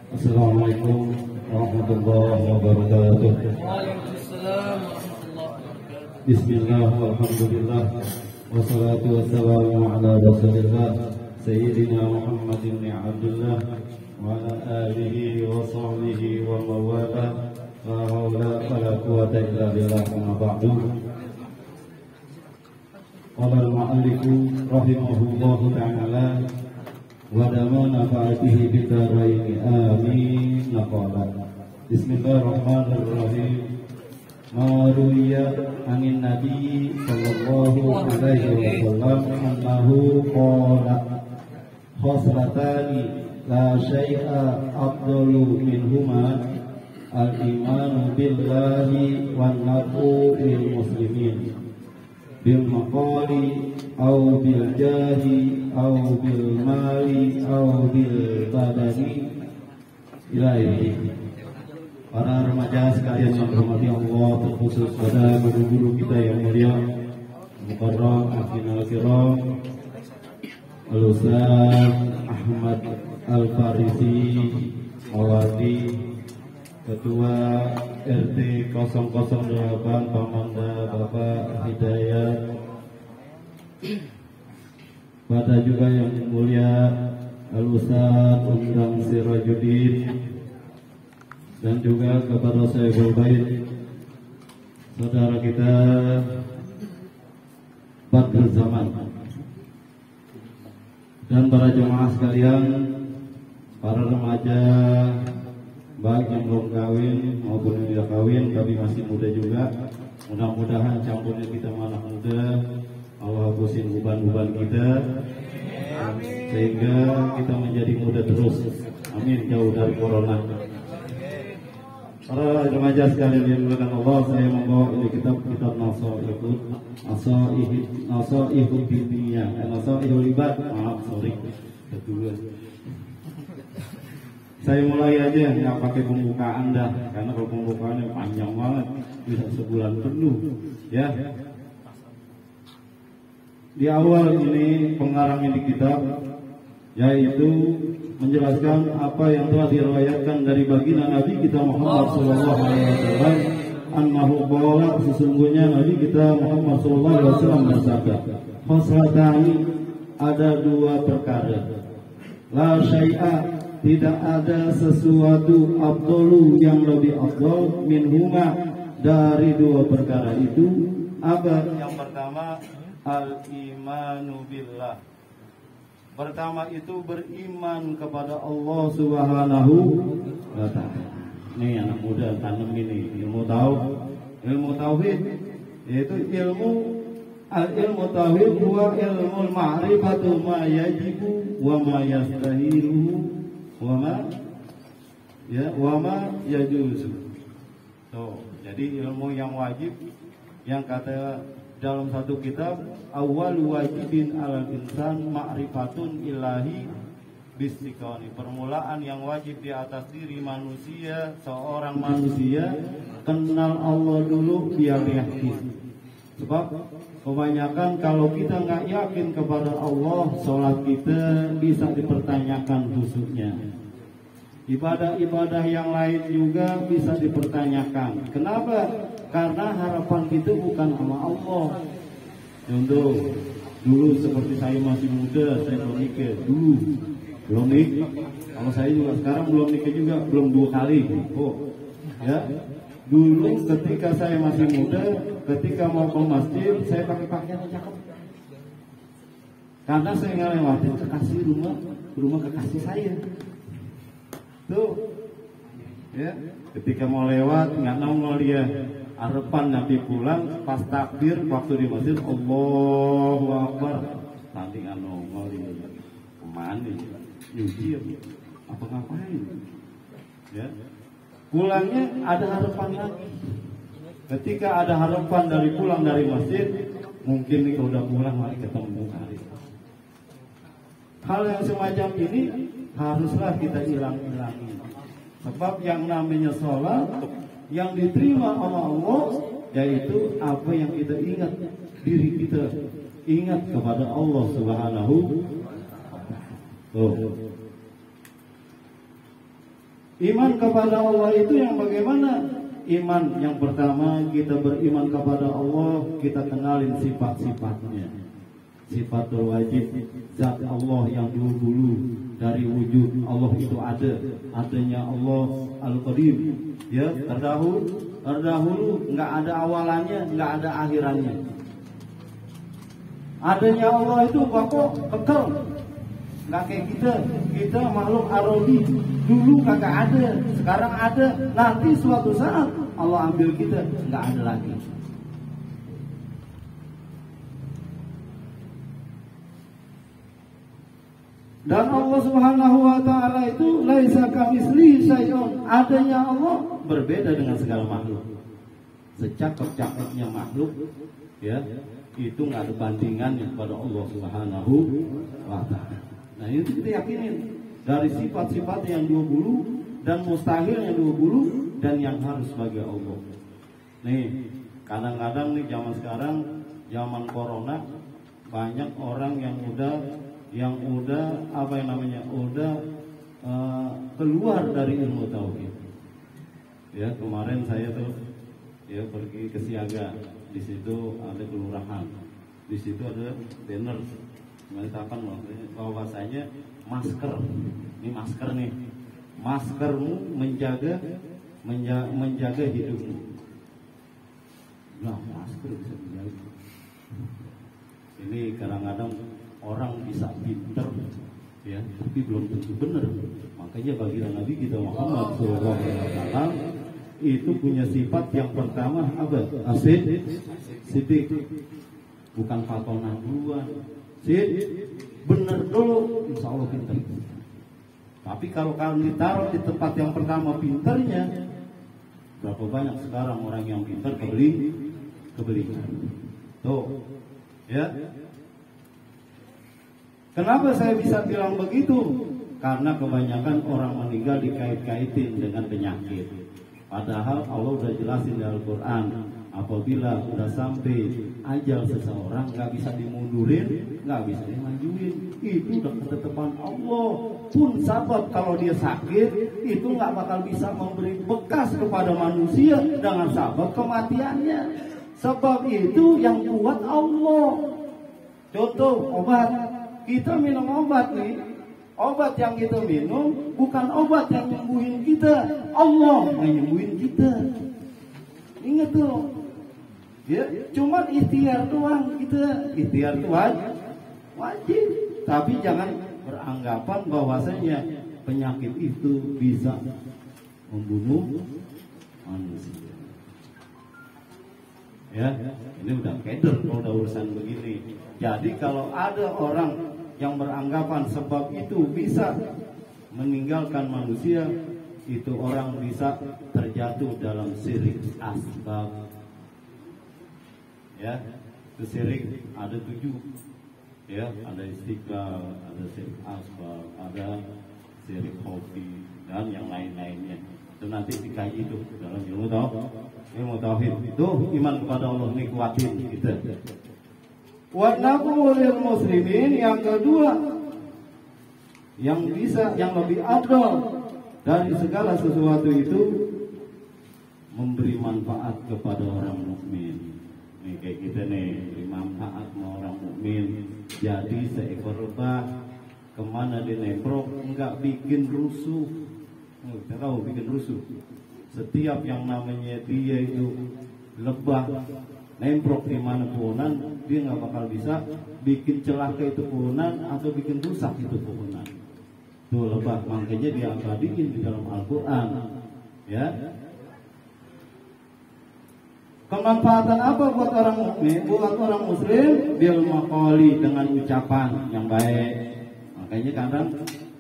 Assalamualaikum warahmatullahi wabarakatuh. Waalaikumsalam warahmatullahi wabarakatuh. Bismillah, alhamdulillah, wassalatu wassalamu ala rasulillah Sayyidina Muhammad ibn Abdullah wa ala alihi wa sahbihi wa mawala la hawla wa la quwata illa billah amma ba'du. Qala al-mu'allifu rahimahullahu ta'ala wa dama nafa'atihi bidaraini amin naqala. Bismillahirrahmanirrahim. Maruya anin Nabi sallallahu alaihi wasallam annahu qala khoslatani la syai'a afdalu minhuma al-imanu billahi wan nafu lil muslimin bil maqali aw bil jahi aw bil mali aw bil badani ilaihi. Para remaja sekalian yang dirahmati Allah, terkhusus pada guru-guru kita yang mulia, Mukarram, Afinal Kiram, Al-Ustaz Ahmad Al-Farisi Mawadi, Ketua RT 008 Pamanda Bapak Hidayat, pada juga yang mulia Al-Ustaz Undang Sirajuddin, dan juga kepada Syekhul Bait, saudara kita Badr Zaman, dan para jemaah sekalian, para remaja baik yang belum kawin maupun yang sudah kawin, tapi masih muda juga. Mudah-mudahan campurnya kita anak muda, Allah hapusin beban-beban kita, sehingga kita menjadi muda terus. Amin, jauh dari corona. Para remaja sekalian yang dimuliakan Allah, saya membawa ini kitab Nasaihul Dunia, Nasaihul Ibad. Maaf, sorry, kedua. Saya mulai aja nggak pakai pembukaan dah, karena kalau pembukaannya panjang banget, bisa sebulan penuh, ya. Di awal ini pengarang ini kitab, yaitu menjelaskan apa yang telah diriwayatkan dari baginda Nabi kita Muhammad sallallahu alaihi wasallam, annahu qala, sesungguhnya Nabi kita Muhammad sallallahu alaihi wasallam bersabda, khoslatani, ada dua perkara, la syai'a, tidak ada sesuatu, afdalu, yang lebih afdal, minhuma, dari dua perkara itu. Apa? Yang pertama, al-imanu billah. Pertama itu beriman kepada Allah Subhanahu wa ta'ala. Ini anak muda tanam ini ilmu tauhid, yaitu ilmu tauhid huwa ilmu ma'rifatu ma yajibu wa ma yastahilu wa ma yajuzu. Jadi ilmu yang wajib, yang kata dalam satu kitab, awal wajibin alal insan ma'rifatun ilahi bistiqoni. Permulaan yang wajib di atas diri manusia, seorang manusia, kenal Allah dulu biar yakin. Sebab kebanyakan kalau kita nggak yakin kepada Allah, sholat kita bisa dipertanyakan khususnya. Ibadah-ibadah yang lain juga bisa dipertanyakan. Kenapa? Karena harapan kita bukan sama Allah. Contoh, dulu seperti saya masih muda, saya belum nikah. Dulu belum nikah. Kalau saya juga sekarang belum nikah juga, belum 2 kali. Ya. Dulu ketika saya masih muda, ketika mau ke masjid, saya pakai pakaian yang cakep. Karena saya ngelewatin kekasih rumah kekasih saya. Tuh, ya, ketika mau lewat nggak nongol dia, harapan Nabi pulang pas takbir waktu di masjid, Allahu Akbar, nanti nggak nongol dia, kemana? Nyuci apa ngapain? Ya, pulangnya ada harapan lagi. Ketika ada harapan dari pulang dari masjid, mungkin nih kalau udah pulang mari ketemu hari. Hal yang semacam ini haruslah kita hilang-hilangin. Sebab yang namanya sholat yang diterima oleh Allah, yaitu apa yang kita ingat, diri kita ingat kepada Allah Subhanahu. Iman kepada Allah itu yang bagaimana? Iman yang pertama, kita beriman kepada Allah, kita kenalin sifat-sifatnya. Sifatul wajib, zat Allah yang dulu-dulu dari wujud Allah itu ada. Adanya Allah Al-Qadim, ya, terdahulu enggak ada awalannya, enggak ada akhirannya. Adanya Allah itu pokok kekal. Enggak kayak kita makhluk arodi. Dulu kagak ada, sekarang ada. Nanti suatu saat Allah ambil kita, enggak ada lagi. Dan Allah Subhanahu wa taala itu laisa kamitslihi syai'un. Adanya Allah berbeda dengan segala makhluk. Secakap-cakapnya makhluk, ya, itu enggak ada bandingannya pada Allah Subhanahu wa taala. Nah, itu kita yakinin dari sifat-sifat yang 20 dan mustahil yang 20 dan yang harus bagi Allah. Nih, kadang-kadang nih zaman sekarang, zaman corona, banyak orang yang udah apa yang namanya udah keluar dari ilmu tauhid. Ya, kemarin saya tuh ya pergi ke Siaga, di situ ada kelurahan, di situ ada banner mengatakan bahwasanya masker, ini masker nih, maskermu menjaga hidupmu. Nah, masker bisa menjaga. Ini kadang-kadang orang bisa pinter, ya, tapi belum tentu benar. Makanya baginda Nabi kita Muhammad SAW itu punya sifat yang pertama apa? Sidik, bukan fatonah duluan. Bener dulu, insya Allah pinter. Tapi kalau ditaruh di tempat yang pertama pinternya, berapa banyak sekarang orang yang pinter kebelingan. Tuh, ya. Kenapa saya bisa bilang begitu? Karena kebanyakan orang meninggal dikait-kaitin dengan penyakit. Padahal Allah udah jelasin di Al-Quran, apabila udah sampai ajal seseorang, nggak bisa dimundurin, nggak bisa dimajuin. Itu udah ketetapan Allah. Pun sabab kalau dia sakit, itu nggak bakal bisa memberi bekas kepada manusia dengan sabab kematiannya. Sebab itu yang buat Allah. Contoh obat, kita minum obat nih. Obat yang kita minum bukan obat yang nyembuhin kita, Allah yang nyembuhin kita. Ingat tuh. Ya, cuma ikhtiar doang kita. Ikhtiar itu wajib. Tapi jangan beranggapan bahwasanya penyakit itu bisa membunuh manusia. Ya, ini udah keder kalau udah urusan begini. Jadi kalau ada orang yang beranggapan sebab itu bisa meninggalkan manusia, itu orang bisa terjatuh dalam syirik asbab. Ya, itu syirik ada 7. Ya, ada istiqlal, ada syirik asbab, ada syirik hobi dan yang lain-lainnya. Itu nanti dikaji itu dalam ilmu tauhid. Itu iman kepada Allah, ini kuatin kita. Wa naqulul muslimin, yang kedua, yang lebih afdal dari segala sesuatu itu memberi manfaat kepada orang mukmin. Nih kayak kita nih, beri manfaat sama orang mukmin. Jadi seekor lebah kemana dia nemprok enggak bikin rusuh. Kita tahu bikin rusuh. Setiap yang namanya dia itu lebah nemprok di mana pohonan, dia nggak bakal bisa bikin celaka itu pohonan atau bikin rusak itu pohonan. Tuh lebah, makanya dia abadiin di dalam Al-Quran. Ya. Kemanfaatan apa buat orang mukmin, buat orang muslim? Bil maqali, dengan ucapan yang baik. Makanya kadang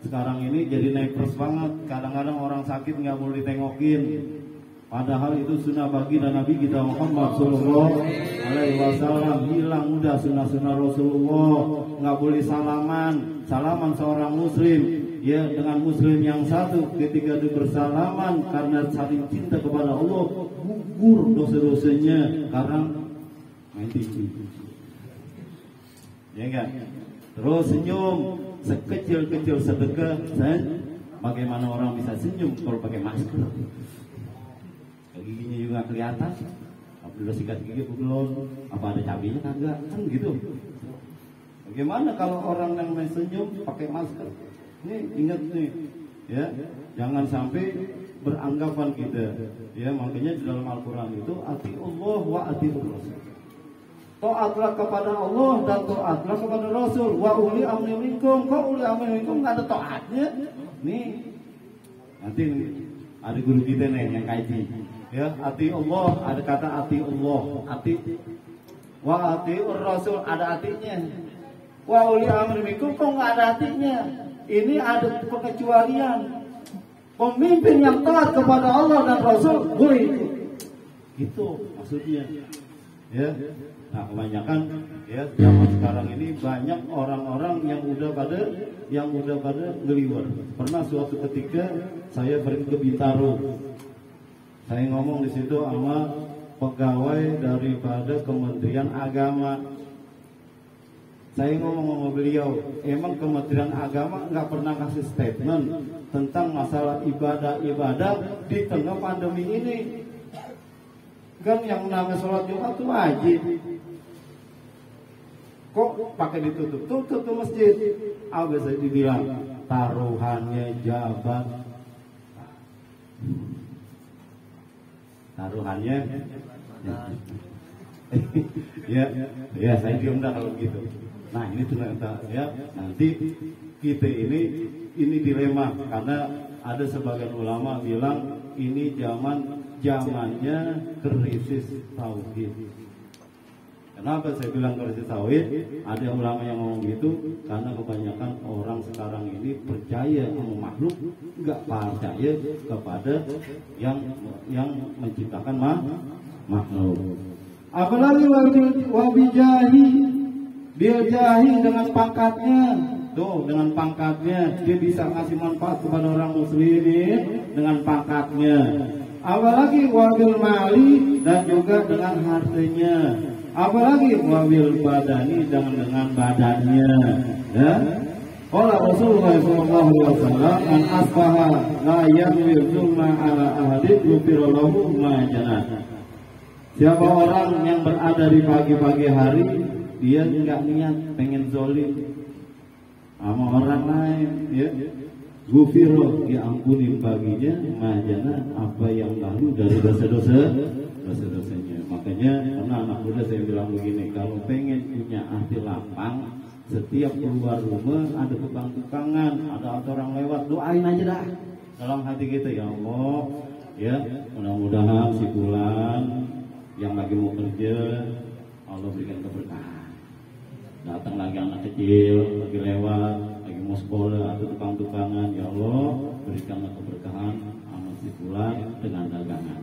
sekarang ini jadi naifers banget. Kadang-kadang orang sakit nggak boleh ditengokin. Padahal itu sunnah baginda Nabi kita Muhammad Sallallahu Alaihi Wasallam. Hilang udah sunnah-sunnah Rasulullah. Nggak boleh salaman seorang muslim ya dengan muslim yang satu. Ketika dia bersalaman karena saling cinta kepada Allah, gugur dosa-dosanya karena main TV. Ya enggak? Terus senyum, sekecil-kecil sedekah bagaimana orang bisa senyum kalau pakai masker? Giginya juga kelihatan. Apa udah sikat gigi belum? Apa ada cabenya kagak? Kan gitu. Bagaimana kalau orang yang senyum pakai masker? Ini ingat nih, ya, jangan sampai beranggapan kita, ya, makanya di dalam Al-Quran itu ati Allah wa ati Rasul. Taatlah kepada Allah dan taatlah kepada Rasul. Wa uli amri minkum, kok uli amri minkum nggak ada taatnya? Nih, nanti ada guru kita nih yang kaji, ya, ati Allah ada kata ati Allah, ati wa ati Rasul ada atinya. Wa uli amri minkum kok nggak ada atinya? Ini ada pengecualian. Pemimpin yang taat kepada Allah dan Rasul boleh itu. Gitu maksudnya. Ya. Nah, kebanyakan ya zaman sekarang ini banyak orang-orang yang udah pada ngeliwar. Pernah suatu ketika saya pergi ke Bintaro. Saya ngomong di situ sama pegawai daripada Kementerian Agama. Saya ngomong sama beliau, emang Kementerian Agama nggak pernah kasih statement tentang masalah ibadah-ibadah di tengah pandemi ini. Kan yang namanya sholat Jumat itu wajib. Kok pakai ditutup tuh masjid? Bisa dibilang taruhannya jabat, taruhannya ya saya diam dah kalau gitu. Nah ini ternyata ya nanti kita ini dilema karena ada sebagian ulama bilang ini zamannya krisis tauhid. Kenapa saya bilang krisis tauhid? Ada ulama yang ngomong gitu karena kebanyakan orang sekarang ini percaya sama makhluk, nggak percaya kepada yang menciptakan makhluk. Apalagi wabijahi Biljahi dengan pangkatnya. Tuh, dengan pangkatnya dia bisa ngasih manfaat kepada orang muslimin dengan pangkatnya. Apalagi wabil mali dan juga dengan hartanya. Apalagi wabil badani dengan badannya. Ya. Qala Rasulullah sallallahu alaihi wasallam an asbaha la yamil zulma ala ahadin ghufirallahu ma janah. Siapa orang yang berada di pagi-pagi hari dia nggak niat pengen zolim sama orang lain, ya, gufiro diampuni baginya majana apa yang lalu dari dosa-dosanya. Makanya karena anak muda saya bilang begini, kalau pengen punya hati lapang, setiap keluar rumah ada tukang-tukangan, ada orang lewat, doain aja dah dalam hati kita, ya Allah, ya mudah-mudahan si fulan yang lagi mau kerja Allah berikan keberkahan. Datang lagi anak kecil, lagi lewat, lagi mau sekolah atau tukang-tukangan, ya Allah berikanlah keberkahan amat si fulan dengan dagangan.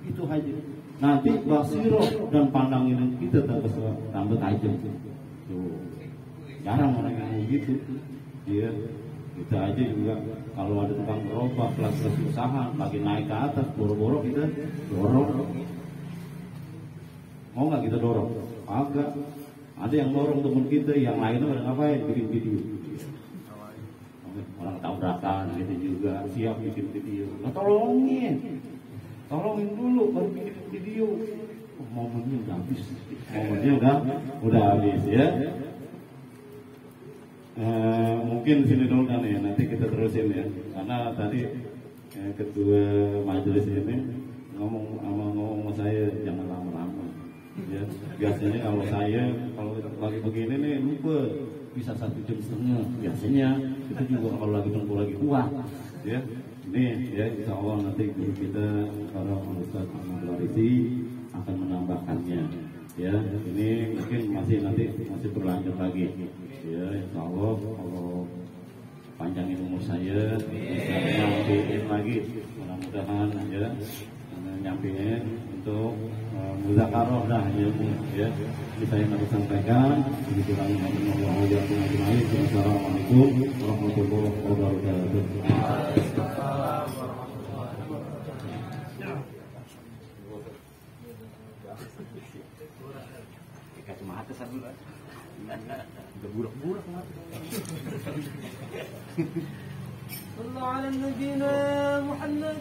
Itu aja. Nanti basiroh dan pandangan kita tambah tajam. Tuh. Jarang orang yang begitu. Dia kita aja juga kalau ada tukang gerobak kelas usaha lagi naik ke atas, boro-boro kita dorong. Mau nggak kita dorong? Agak. Ada yang dorong teman kita, yang lainnya pada ngapain? Bikin video. Orang tabrakan gitu juga, siap bikin video. Nah, tolongin dulu baru bikin video. Momennya udah habis. Udah habis ya. Mungkin sini dulu kan ya, nanti kita terusin ya. Karena tadi ketua majelis ini ngomong sama saya jangan lama-lama. Ya, biasanya kalau lagi begini nih lupa bisa 1,5 jam biasanya. Kita juga kalau lagi tunggu lagi kuat ya. Ini ya insya Allah nanti guru kita para Ustaz Ahmad Warisi akan menambahkannya ya. Ini mungkin masih berlanjut lagi ya, insya Allah kalau panjangin umur saya bisa nyampein lagi mudah-mudahan ya, nyampein untuk muzakarah dah ya. Ini saya harus sampaikan. Assalamualaikum warahmatullahi wabarakatuh. Kasih mata satu lah. Udah burak-burak mata. صلوا على نبينا محمد.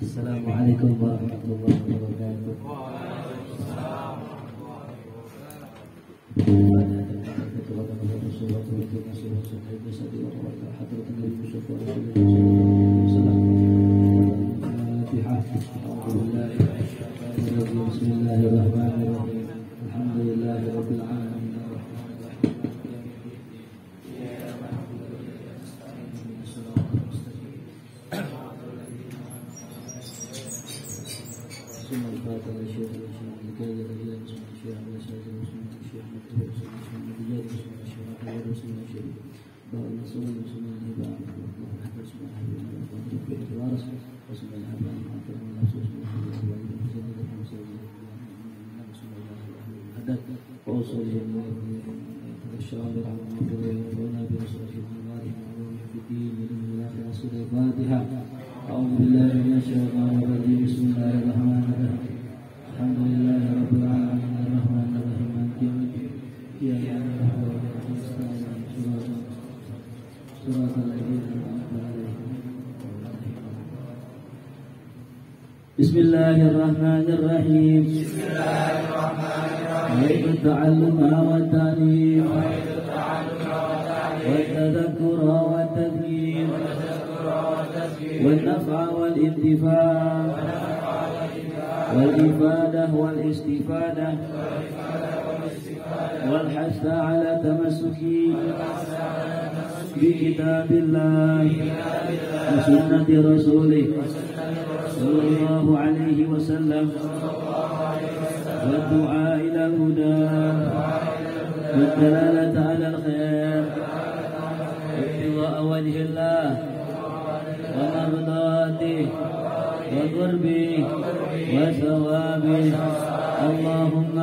Assalamualaikum warahmatullahi wabarakatuh. Bismillahirrahmanirrahim. Alhamdulillahirabbil alamin. Bismillahirrahmanirrahim. Bismillahirrahmanirrahim. التعلم والتعليم والتذكر والتذكير والنفع والانتفاع والإفادة والاستفادة والحث على تمسك بكتاب الله وسنة رسوله صلى الله عليه وسلم والدعاء إلى الهدى والدلالة على الخير وابتغاء وجه الله ومرضاته وقربه وثوابه. اللهم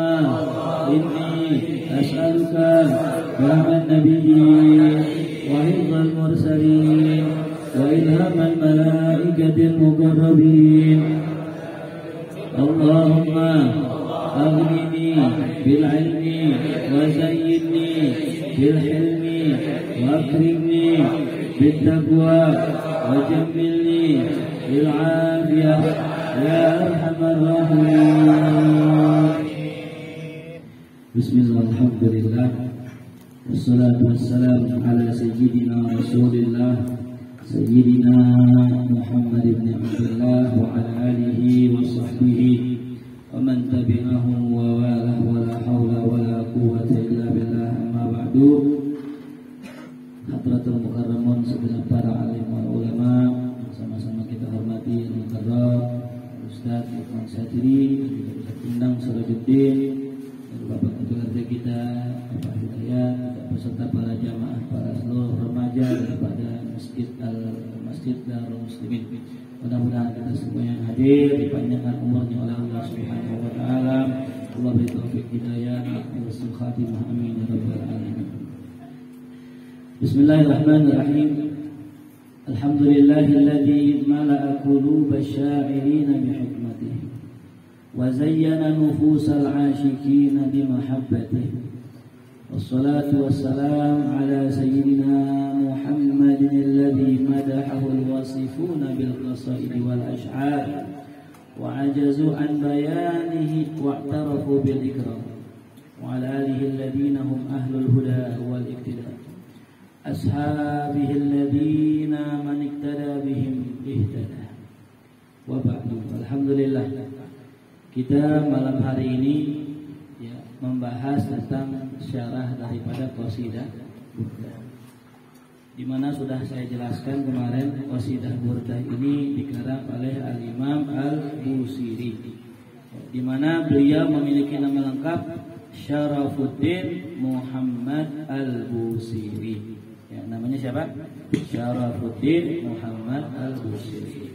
إني أسألك فهم النبيين وحفظ المرسلين وإلهام الملائكة المقربين. اللهم أغنني بالعلم وزينني بالحلم وأكرمني بالتقوى وجملني بالعافية يا أرحم الراحمين. Bismillah, alhamdulillah, wassalatu wassalamu ala sayyidina rasulillah Sayyidina Muhammad ibn Abdullah wa ala alihi wa sahbihi wa man tabi'ahum wa wala wa la hawla wa la quwwata illa billah. Amma ba'du. Hadratul mukarramun, segenap para alim wal ulama, sama-sama kita hormati al-mukarram Ustaz Lukman Satiri, Ustaz Indang Sirajuddin, dan Bapak Ketua RT kita Bapak Hidayat, beserta para jamaah, para seluruh remaja daripada Masjid Darul Muslimin. Mudah-mudahan kita semua yang hadir dipanjangkan umurnya oleh Allah Subhanahu wa taala. Allah beri taufik hidayah wa husnul khatimah, amin ya rabbal alamin. Bismillahirrahmanirrahim. Alhamdulillahilladzi mala'a qulubasy sya'irina bihikmatihi wa zayyana nufusal 'ashiqina bimahabbatihi. Wassalatu wassalam ala sayyidina Muhammadin alladhi madahahu alwasifuna bilqasaidi wal ash'ar wa ajazu an bayanihi wa'tarafu bil ikram wa ala alihi alladhina hum ahlul huda wal iqtida ashabihi alladhina man iktada bihim ihtada. Wa ba'du. Alhamdulillah, kita malam hari ini membahas tentang syarah daripada qasidah Burdah, di mana sudah saya jelaskan kemarin qasidah Burdah ini dikarang oleh Al-Imam Al-Busiri, di mana beliau memiliki nama lengkap Syarafuddin Muhammad Al-Busiri. Ya, namanya siapa? Syarafuddin Muhammad Al-Busiri.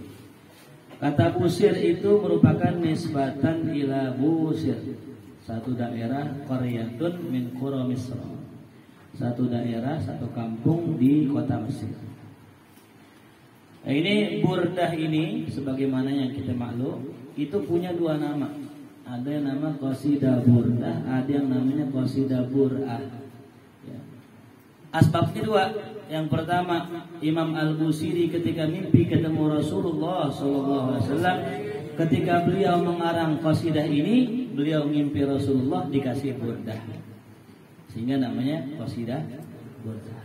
Kata Busir itu merupakan nisbatan ila Busir, Satu daerah qaryatun min qura Misr. Satu daerah, satu kampung di kota Mesir. Nah, ini Burdah ini sebagaimana yang kita maklum itu punya dua nama. Ada yang nama qasidah Burdah, ada yang namanya qasidah Bur'ah. Ya. Asbabnya dua. Yang pertama, Imam Al-Busiri ketika mimpi ketemu Rasulullah SAW, ketika beliau mengarang qasidah ini, beliau mimpi Rasulullah dikasih Burdah, sehingga namanya qasidah Burdah.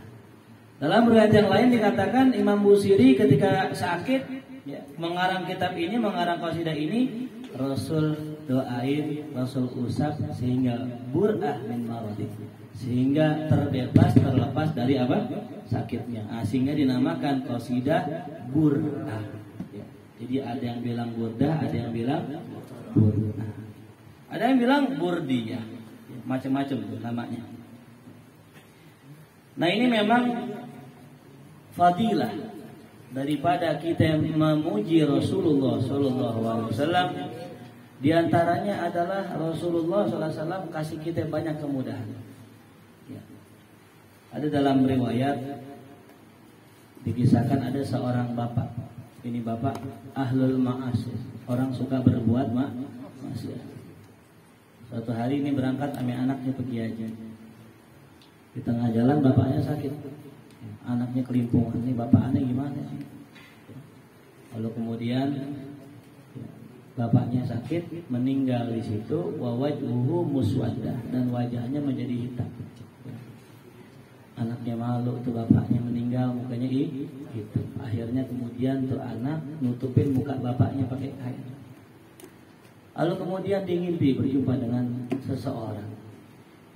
Dalam riwayat yang lain dikatakan Imam Busiri ketika sakit ya, mengarang kitab ini, mengarang qasidah ini, Rasul doain, Rasul usap sehingga bur'ah min maradi, sehingga terbebas, terlepas dari apa? Sakitnya. Sehingga dinamakan qasidah bur'ah. Ya. Jadi ada yang bilang burdah, ada yang bilang bur'ah. Ada yang bilang burdiyah. Ya, macam-macam tuh namanya. Nah, ini memang fadilah daripada kita memuji Rasulullah SAW. Di antaranya adalah Rasulullah SAW kasih kita banyak kemudahan. Ya. Ada dalam riwayat dikisahkan ada seorang bapak. Ini bapak ahlul ma'asih, orang suka berbuat maksiat. Suatu hari ini berangkat sama anaknya pergi aja. Di tengah jalan bapaknya sakit. Anaknya kelimpungan. Ini bapak aneh gimana sih? Lalu kemudian bapaknya sakit, meninggal di situ, wa wajhuhu muswaddah, dan wajahnya menjadi hitam. Anaknya malu tuh bapaknya meninggal, mukanya hitam. Akhirnya kemudian tuh anak nutupin muka bapaknya pakai kain. Lalu kemudian dia ngimpi berjumpa dengan seseorang.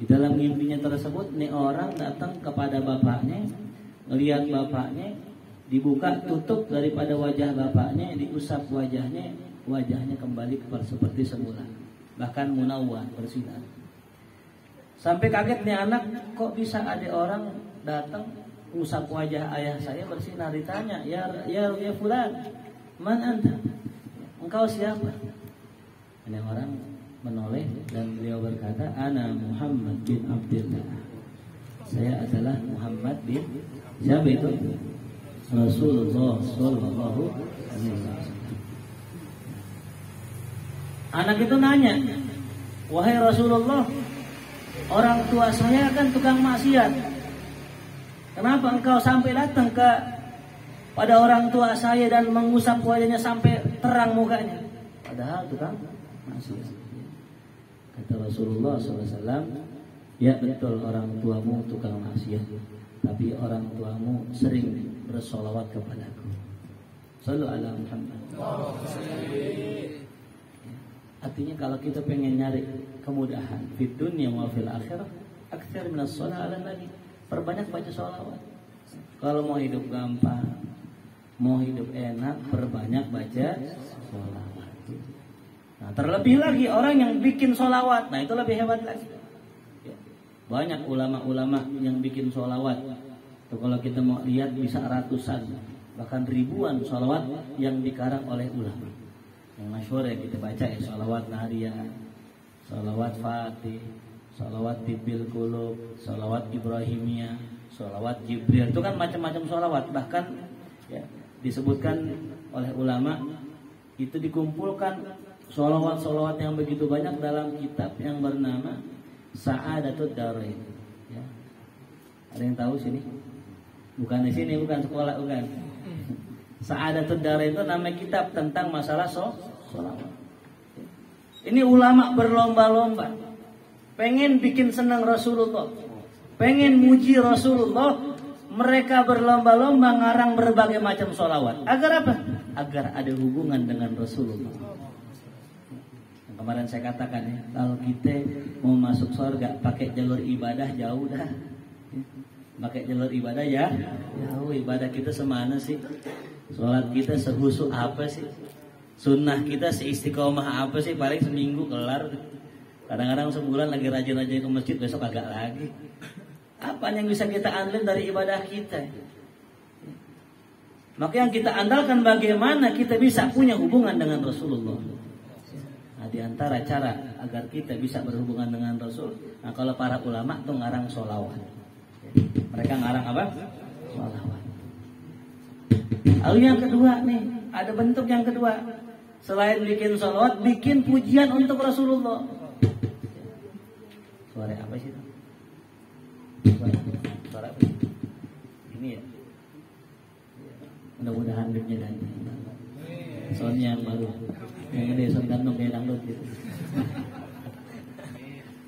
Di dalam mimpinya tersebut, nih orang datang kepada bapaknya, melihat bapaknya, dibuka tutup daripada wajah bapaknya, diusap wajahnya kembali seperti semula, bahkan munawwar, bersinar. Sampai kaget nih anak, kok bisa ada orang datang usap wajah ayah saya bersinar. Ditanya, ya fulan, man anta? Engkau siapa? Ini orang menoleh dan beliau berkata, ana Muhammad bin Abdullah. Saya adalah Muhammad bin, siapa itu? Rasulullah sallallahu alaihi wasallam. Anak itu nanya, wahai Rasulullah, orang tua saya kan tukang maksiat. Kenapa engkau sampai datang pada orang tua saya dan mengusap wajahnya sampai terang mukanya? Padahal tukang maksiat. Kata Rasulullah SAW, ya betul orang tuamu tukang maksiat, tapi orang tuamu sering bersolawat kepadaku. Sallu ala Muhammad. Artinya kalau kita pengen nyari kemudahan di dunia wa fil akhirah, aktsar minas shalah ala nabi, perbanyak baca sholawat. Kalau mau hidup gampang, mau hidup enak, perbanyak baca sholawat. Nah, terlebih lagi orang yang bikin sholawat, nah itu lebih hebat lagi. Banyak ulama-ulama yang bikin sholawat. Tuh, kalau kita mau lihat bisa ratusan, bahkan ribuan sholawat yang dikarang oleh ulama. Yang masyhur yang kita baca ya sholawat Nariyah, sholawat Fatih, sholawat Tibil Qulub, sholawat Ibrahimiyah, sholawat Jibril. Itu kan macam-macam sholawat. Bahkan ya, disebutkan oleh ulama itu dikumpulkan sholawat-sholawat yang begitu banyak dalam kitab yang bernama Sa'adatud Darain. Ya. Ada yang tahu sini? Bukan di sini, bukan sekolah, bukan. Sa'adatud Darain itu nama kitab tentang masalah sholawat. Ini ulama berlomba-lomba, pengen bikin senang Rasulullah, pengen muji Rasulullah. Mereka berlomba-lomba ngarang berbagai macam sholawat. Agar apa? Agar ada hubungan dengan Rasulullah. Yang kemarin saya katakan ya, kalau kita mau masuk surga pakai jalur ibadah jauh dah. Pakai jalur ibadah ya jauh. Ibadah kita semana sih? Sholat kita sehusu apa sih? Sunnah kita seistiqomah apa sih? Paling seminggu kelar. Kadang-kadang sebulan lagi rajin-rajin ke masjid, besok agak lagi. Apa yang bisa kita andalkan dari ibadah kita? Maka yang kita andalkan bagaimana kita bisa punya hubungan dengan Rasulullah. Nah, di antara cara agar kita bisa berhubungan dengan Rasul, nah kalau para ulama tuh ngarang sholawat. Mereka ngarang apa? Sholawat. Lalu yang kedua nih, ada bentuk yang kedua. Selain bikin sholawat, bikin pujian untuk Rasulullah. Suara apa sih itu? Suara apa? Ini ya. Mudah-mudahan duitnya dan soundnya yang baru. Yang gede sound kantong kayak dangdut gitu.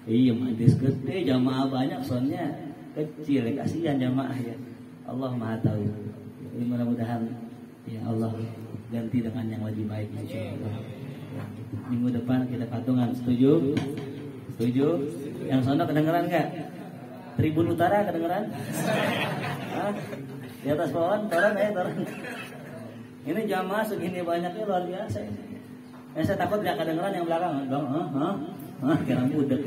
Iya, majlis gede, jamaah banyak, soundnya kecil, kasihan jamaah ya. Allah Maha tahu. Ini mudah-mudahan ya Allah ganti dengan yang lebih baik insyaallah. Minggu depan kita patungan, setuju? Setuju? Yang sono kedengeran enggak? Tribun Utara kedengeran? Hah? Di atas pohon, toran. Ini jamaah segini banyaknya luar biasa ini. Saya takut nggak kedengeran yang belakang. Kira budak.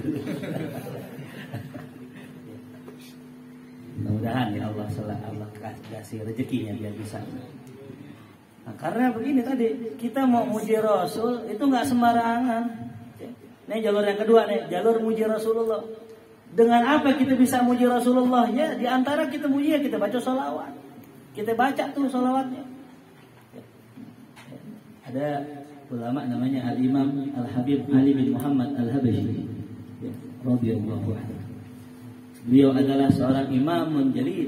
Mudah-mudahan ya Allah kasih rezekinya biar bisa. Nah, karena begini tadi, kita mau muji Rasul itu nggak sembarangan. Ini jalur yang kedua nih, jalur muji Rasulullah. Dengan apa kita bisa muji Rasulullah? Ya, di antara kita muji ya kita baca sholawat. Kita baca tuh sholawatnya. Ada ulama namanya Al-Imam Al-Habib Ali bin Muhammad Al-Habashi radhiyallahu anhu. Beliau adalah seorang imam menjadi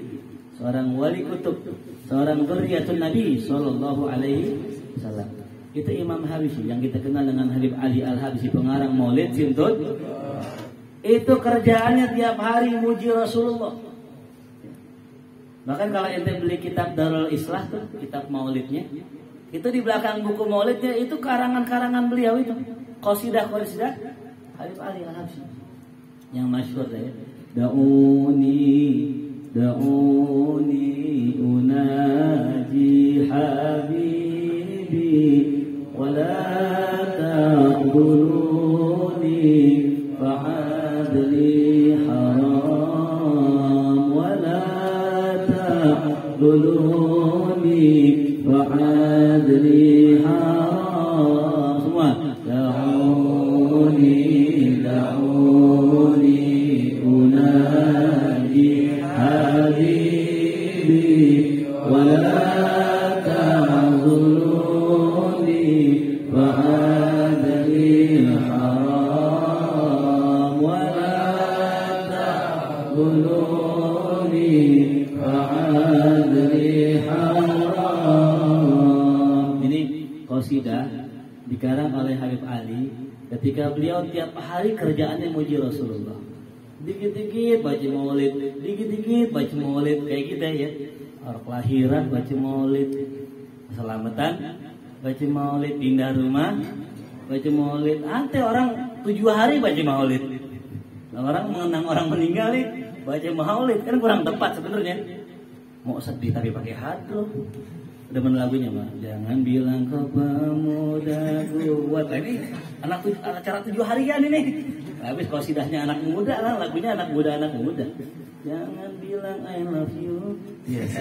seorang wali kutub, seorang dzurriyyatun Nabi sallallahu alaihi wasallam. Itu Imam Habashi yang kita kenal dengan Habib Ali Al-Habashi, pengarang Maulid Sintut. Itu kerjaannya tiap hari muji Rasulullah. Bahkan kalau ente beli kitab Darul Islah tuh, kitab Maulidnya, itu di belakang buku Maulidnya itu karangan-karangan beliau itu. Qasidah Habib Ali Al-Habashi yang masyhur ya. Da'uni unaji habibi wa la ta'duruni fa'adli haram wa la ta'duruni fa'adli haram. Semua da'uni unaji habibi wa la ta'duruni fa'adli haram wa la ta'duruni fa'adli haram. Ini qasidah dikarang oleh Habib Ali ketika beliau tiap hari kerjaannya muji Rasulullah. Dikit-dikit baca maulid, dikit-dikit baca maulid, kayak kita ya. Orang kelahiran baca maulid, keselamatan baca maulid, pindah rumah baca maulid. Ante orang 7 hari baca maulid. Orang mengenang orang meninggal baca maulid, kan kurang tepat sebenarnya. Mau sedih tapi pakai hati. Demen lagunya mah, jangan bilang kau pemuda kuat. Ini acara 7 harian ini. Habis qasidahnya anak muda lah, lagunya anak muda. Jangan bilang I love you. Yes.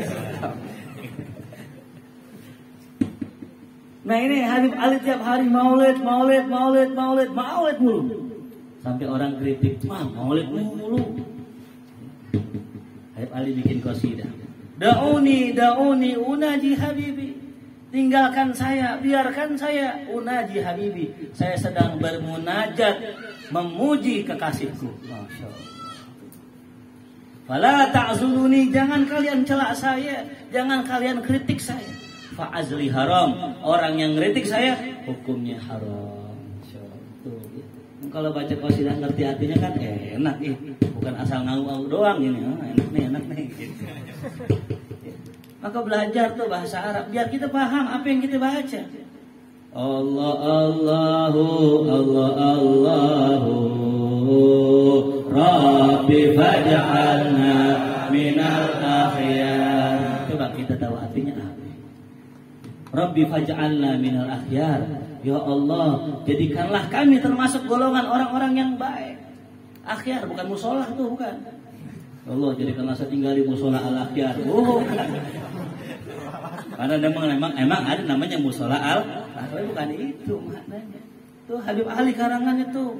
Nah ini Habib Ali tiap hari maulid mulu. Sampai orang kritik, maulid mulu. Habib Ali bikin qasidah. Da'uni unaji habibi. Tinggalkan saya, biarkan saya unaji habibi. Saya sedang bermunajat memuji kekasihku. Masya Allah. Fala ta'zuluni, jangan kalian celak saya, jangan kalian kritik saya. Fa'azli haram, orang yang kritik saya hukumnya haram. Masya Allah. Tuh, gitu. Kalau baca qasidah ngerti artinya kan enak bukan asal ngau-ngau doang ini. Enak nih. Gitu. Maka belajar tuh bahasa Arab biar kita paham apa yang kita baca. Allahu Rabbi faj'alna minal akhyar. Coba kita tahu artinya apa. Rabbi faj'alna minal akhyar. Ya Allah, jadikanlah kami termasuk golongan orang-orang yang baik. Akhyar bukan musola tuh, bukan. Allah, jadikanlah saya tinggal di musola al-akhyar. Karena emang ada namanya musola al-akhyar, bukan itu maknanya. Tuh Habib Ali karangannya tuh.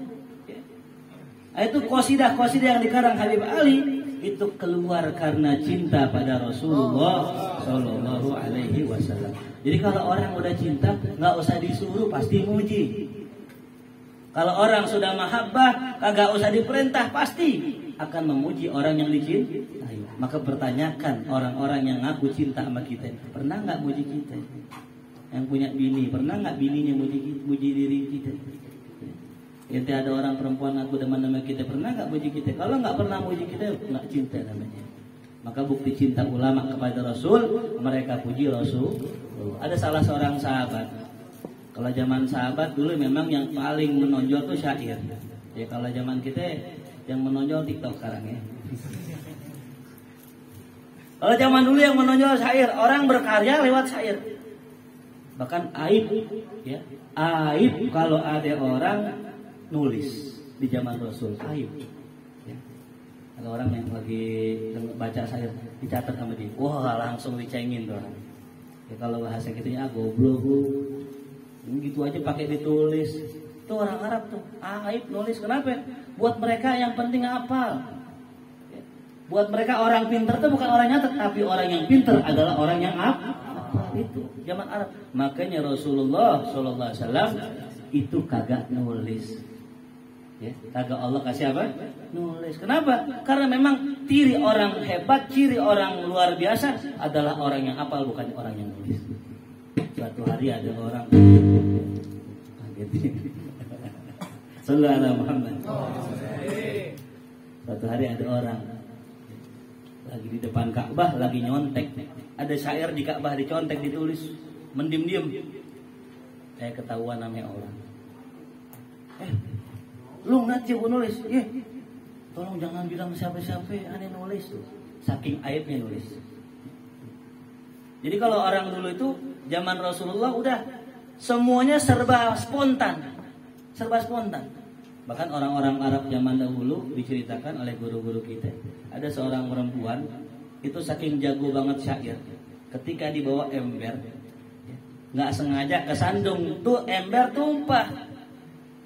Itu qasidah yang dikarang Habib Ali itu keluar karena cinta pada Rasulullah Shallallahu Alaihi Wasallam. Jadi kalau orang udah cinta, nggak usah disuruh pasti muji. Kalau orang sudah mahabbah, kagak usah diperintah pasti akan memuji orang yang dicintai. Maka pertanyakan orang-orang yang ngaku cinta sama kita, pernah nggak muji kita? Yang punya bini, pernah nggak bininya muji diri kita? Nanti ada orang perempuan ngaku demen sama kita, pernah nggak muji kita? Kalau nggak pernah muji kita, nggak cinta namanya. Maka bukti cinta ulama kepada Rasul, mereka puji Rasul. Ada salah seorang sahabat. Kalau zaman sahabat dulu memang yang paling menonjol tuh syair. Ya kalau zaman kita yang menonjol TikTok sekarang ya. Kalau zaman dulu yang menonjol syair, orang berkarya lewat syair. Bahkan aib, ya aib kalau ada orang nulis di zaman Rasul, aib. Ya. Ada orang yang lagi baca syair dicatat sama dia, wah langsung dicengin tuh orang. Ya kalau bahasa kitanya goblok lu. Gitu aja pakai ditulis. Itu orang Arab tuh, aib nulis. Kenapa? Buat mereka yang penting hafal. Buat mereka orang pintar itu bukan orang nyatet, tapi orang yang pintar adalah orang yang hafal. Itu zaman Arab. Makanya Rasulullah SAW itu kagak nulis. Ya, kagak Allah kasih apa? Nulis. Kenapa? Karena memang ciri orang hebat, ciri orang luar biasa adalah orang yang hafal, bukan orang yang nulis. Suatu hari ada orang kaget. Sallallahu alaihi Muhammad. Suatu hari ada orang lagi di depan Ka'bah lagi nyontek. Ada syair di Ka'bah dicontek ditulis, mendiam-diam. Ketahuan namanya orang. Lu ngaji gua nulis. Tolong jangan bilang siapa-siapa aneh nulis tuh. Saking aibnya nulis. Jadi kalau orang dulu itu zaman Rasulullah udah semuanya serba spontan. Serba spontan. Bahkan orang-orang Arab zaman dahulu diceritakan oleh guru-guru kita. Ada seorang perempuan itu saking jago banget syair. Ketika dibawa ember, nggak sengaja kesandung tuh ember tumpah.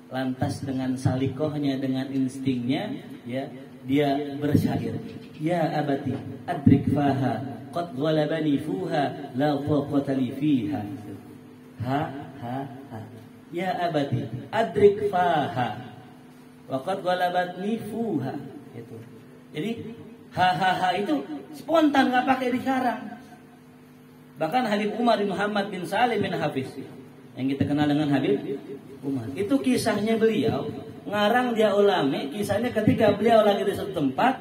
Lantas dengan salikohnya, dengan instingnya, ya dia bersyair. Ya abati, adrik faha, qad ghalabani fuha, la taqata li fiha. Ha. Ya abati, adrik faha, wa qad ghalabani fuha. Itu. Jadi ha itu spontan, nggak pakai dikarang. Bahkan Habib Umar bin Muhammad bin Salim bin Hafiz yang kita kenal dengan Habib Umar, itu kisahnya beliau ngarang dia ulama. Kisahnya ketika beliau lagi di suatu tempat,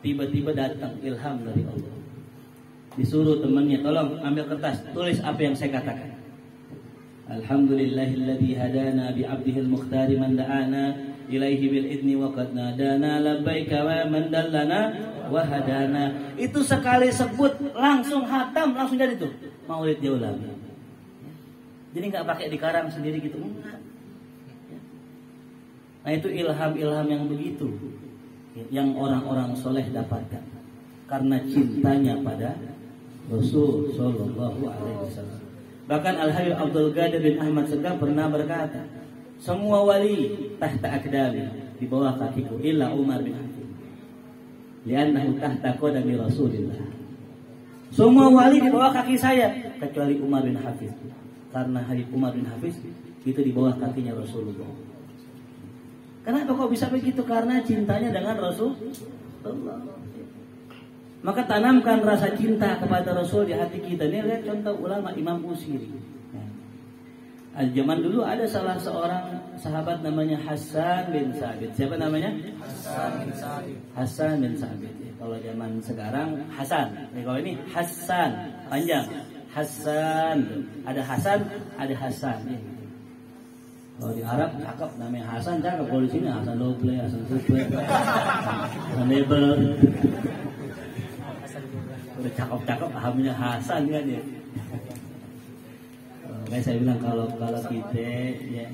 tiba-tiba datang ilham dari Allah. Disuruh temannya, tolong ambil kertas, tulis apa yang saya katakan. Alhamdulillahilladzi hadana bi 'abdihil mukhtari man da'ana ilaihi bil idni wa qad nadana labbaika wa man dallana wa hadana. Itu sekali sebut langsung hatam, langsung jadi tuh maulid dia ulama. Jadi nggak pakai dikarang sendiri gitu, enggak. Nah itu ilham-ilham yang begitu yang orang-orang soleh dapatkan karena cintanya pada Rasul Sallallahu Alaihi Wasallam. Bahkan Al-Habib Abdul Qadir bin Ahmad Segaf pernah berkata, semua wali tahta akdami, di bawah kakiku, illa Umar bin Hafiz, li'annahu tahta qadami Rasulillah. Semua wali di bawah kaki saya kecuali Umar bin Hafiz, karena Habib Umar bin Hafiz itu di bawah kakinya Rasulullah. Kenapa kok bisa begitu? Karena cintanya dengan Rasulullah. Maka tanamkan rasa cinta kepada Rasul di hati kita. Ini lihat contoh ulama Imam Busiri. Zaman dulu ada salah seorang sahabat namanya Hasan bin Sabit. Siapa namanya? Hasan bin Sabit. Hasan bin Sabit. Kalau zaman sekarang Hasan. Kalau ini Hasan panjang. Hasan. Ada Hasan, ada Hasan. Kalau di Arab cakep namanya Hasan, cakep. Kalau di sini Hasan Doble, Hasan Suple, Hasan Nebel. Udah cakep-cakep, ahamnya Hasan kan ya. Kayak saya bilang kalau kita ya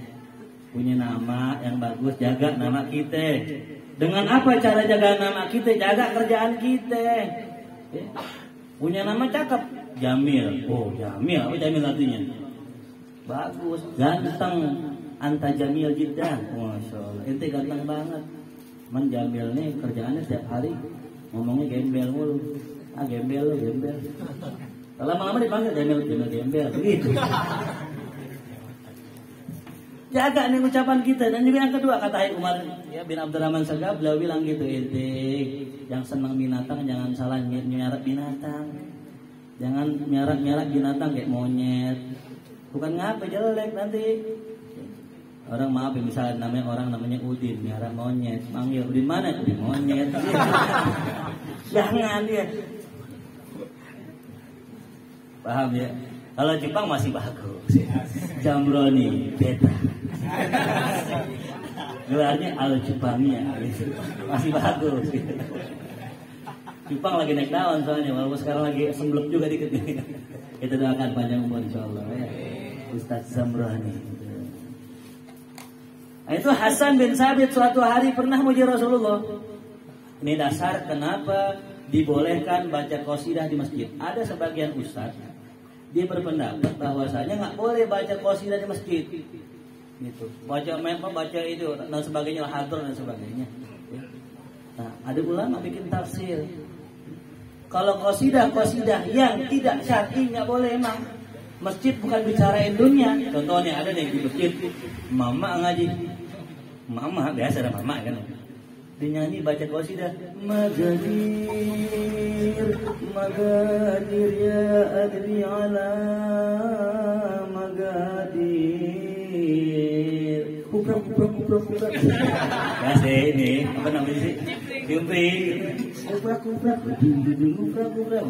punya nama yang bagus, jaga nama kita. Dengan apa cara jaga nama kita? Jaga kerjaan kita. Ya. Punya nama cakep, Jamil. Oh Jamil, apa Jamil artinya? Bagus, ganteng. anta jamil jiddan. Masya Allah, ente ganteng banget. Man Jamil nih kerjaannya setiap hari ngomongnya gembel mulu. Ah gembel lo, gembel. Kalau lama-lama dipanggil Jamil, Jamil gembel, begitu. Jaga nih ucapan kita. Dan juga yang kedua kata Umar ya, bin Abdurrahman Sagab, beliau bilang gitu, ente yang senang binatang jangan salah nyarak binatang. Jangan nyarak binatang kayak monyet. Bukan ngapa jelek nanti. Orang maaf ya, misalnya orang namanya Udin, nyarak monyet, manggil Udin mana? Udin monyet. Jangan ya. Paham ya? Kalau Jepang masih bagus. Jamroni, beta. Gelarnya Al Jepangnya, masih bagus. Jepang lagi naik daun soalnya, walaupun sekarang lagi semblep juga dikit. Kita doakan panjang umur insyaallah ya. Ustaz Zamroni. Nah, itu Hasan bin Sabit suatu hari pernah muji Rasulullah. Ini dasar kenapa dibolehkan baca qasidah di masjid. Ada sebagian ustaz dia berpendapat bahwasanya nggak boleh baca qasidah di masjid. Gitu. Baca itu dan sebagainya, hadar dan sebagainya. Nah, ada ulama bikin tafsir. Kalau qasidah yang tidak syar'i nggak boleh emang. Masjid bukan bicarain dunia. Contohnya ada nih di masjid, mama ngaji. Mama biasa ada mama kan. Dinyanyi baca qasidah, Magadir ya adri ala Magadir. Kuprak. Kasih ini apa namanya sih? Jumpi. Kuprak.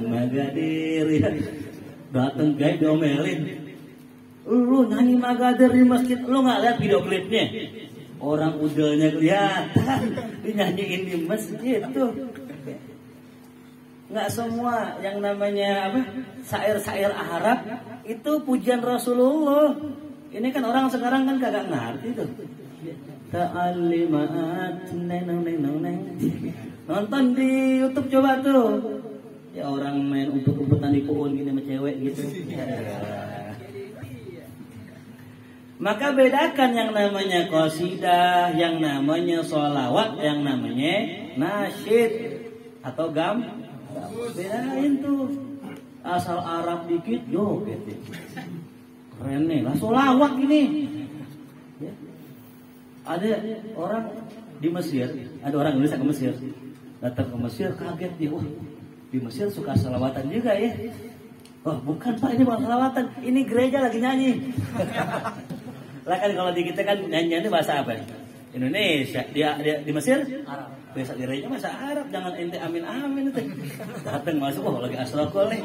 Magadir ya. Datang guys diomelin. Lu nyanyi Magadir di masjid, lu nggak lihat video klipnya? Orang udelnya kelihatan dinyanyiin di masjid tuh. Nggak semua yang namanya apa syair-syair Arab itu pujian Rasulullah. Ini kan orang sekarang kan kagak ngerti tuh. Ta'alimat neng. Nonton di YouTube coba tuh. Ya orang main umpet-umpetan di pohon gini sama cewek gitu. Maka bedakan yang namanya qasidah, yang namanya sholawat, yang namanya nasyid atau gam. Bedain tuh. Asal Arab dikit, joget. Keren nih, lah sholawat ini. Ya. Ada orang di Mesir, ada orang Indonesia ke Mesir. Datang ke Mesir kaget dia, wah di Mesir suka sholawatan juga ya. Oh bukan Pak, ini bukan sholawatan, ini gereja lagi nyanyi. Lah kan kalau di kita kan nyanyiannya bahasa apa? Indonesia. Dia di Mesir Arab. Bahasa gereja bahasa Arab. Jangan ente amin itu. Datang masuk, oh lagi asrokol nih.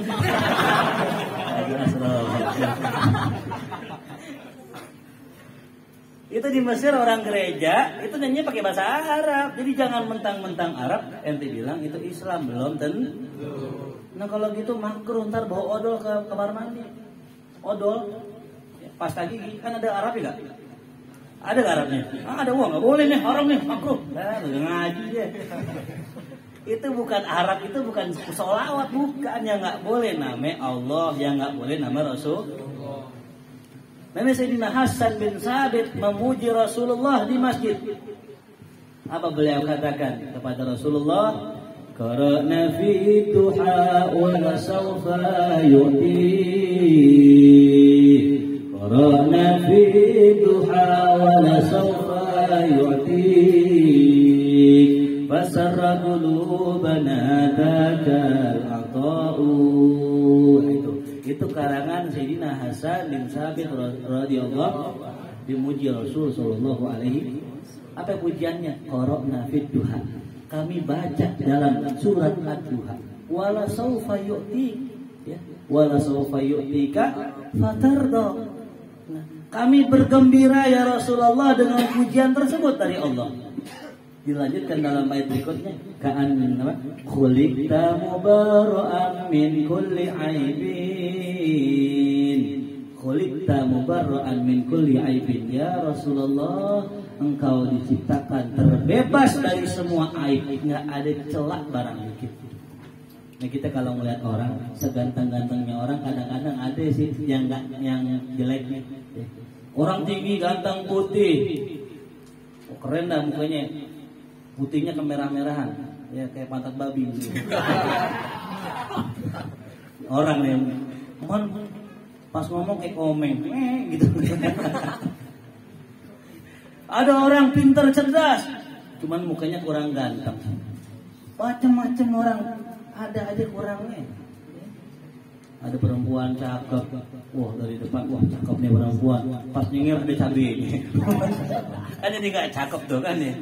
Lagi asrokol. Itu di Mesir orang gereja itu nyanyi pakai bahasa Arab. Jadi jangan mentang-mentang Arab ente bilang itu Islam, belum tentu. Nah kalau gitu makruh, ntar bawa odol ke kamar mandi. Odol pasta gigi, kan ada Arab ya gak? Ada gak Arabnya? Ada, wah gak boleh nih, haram nih, makruh. Nah, ngaji deh. Itu bukan Arab, itu bukan sholawat, bukan. Yang gak boleh nama Allah, yang gak boleh nama Rasul. Nabi Sayyidina Hasan bin Sabit memuji Rasulullah di masjid. Apa beliau katakan kepada Rasulullah? Qara'na fi duha wa sawfa yu'ti. Qara'na fi duha wa sawfa yu'ti. Fasarra qulubana dzakal ata'u. Itu karangan Sayyidina Hasan bin Sabit radhiyallahu dimuji Rasul sallallahu alaihi. Apa pujiannya? Qara'na fi duha. Kami baca dalam surat Ad-Duha. Wala sawfa yu'ti, ya. Wala sawfa yu'tika fatarda. Nah, kami bergembira ya Rasulullah dengan pujian tersebut dari Allah. Dilanjutkan dalam ayat berikutnya, ka'annama khuliqta mubarra'an min kulli aibin. Khuliqta mubarra'an min kulli aibin. Ya Rasulullah, engkau diciptakan terbebas dari semua aib, nggak ada celak barang dikit. Nah kita kalau melihat orang seganteng-gantengnya orang kadang-kadang ada sih yang jeleknya. Orang tinggi, ganteng, putih. Oh, keren dah mukanya. Putihnya kemerah-merahan. Ya kayak pantat babi gitu. Orang yang pas ngomong kayak komeng gitu. Ada orang pintar cerdas, cuman mukanya kurang ganteng. Macam-macam orang ada aja kurangnya. Ada perempuan cakep, wah dari depan, wah cakep nih perempuan. Pas nyengir ada cabai. Kan ini nggak cakep tuh kan ya.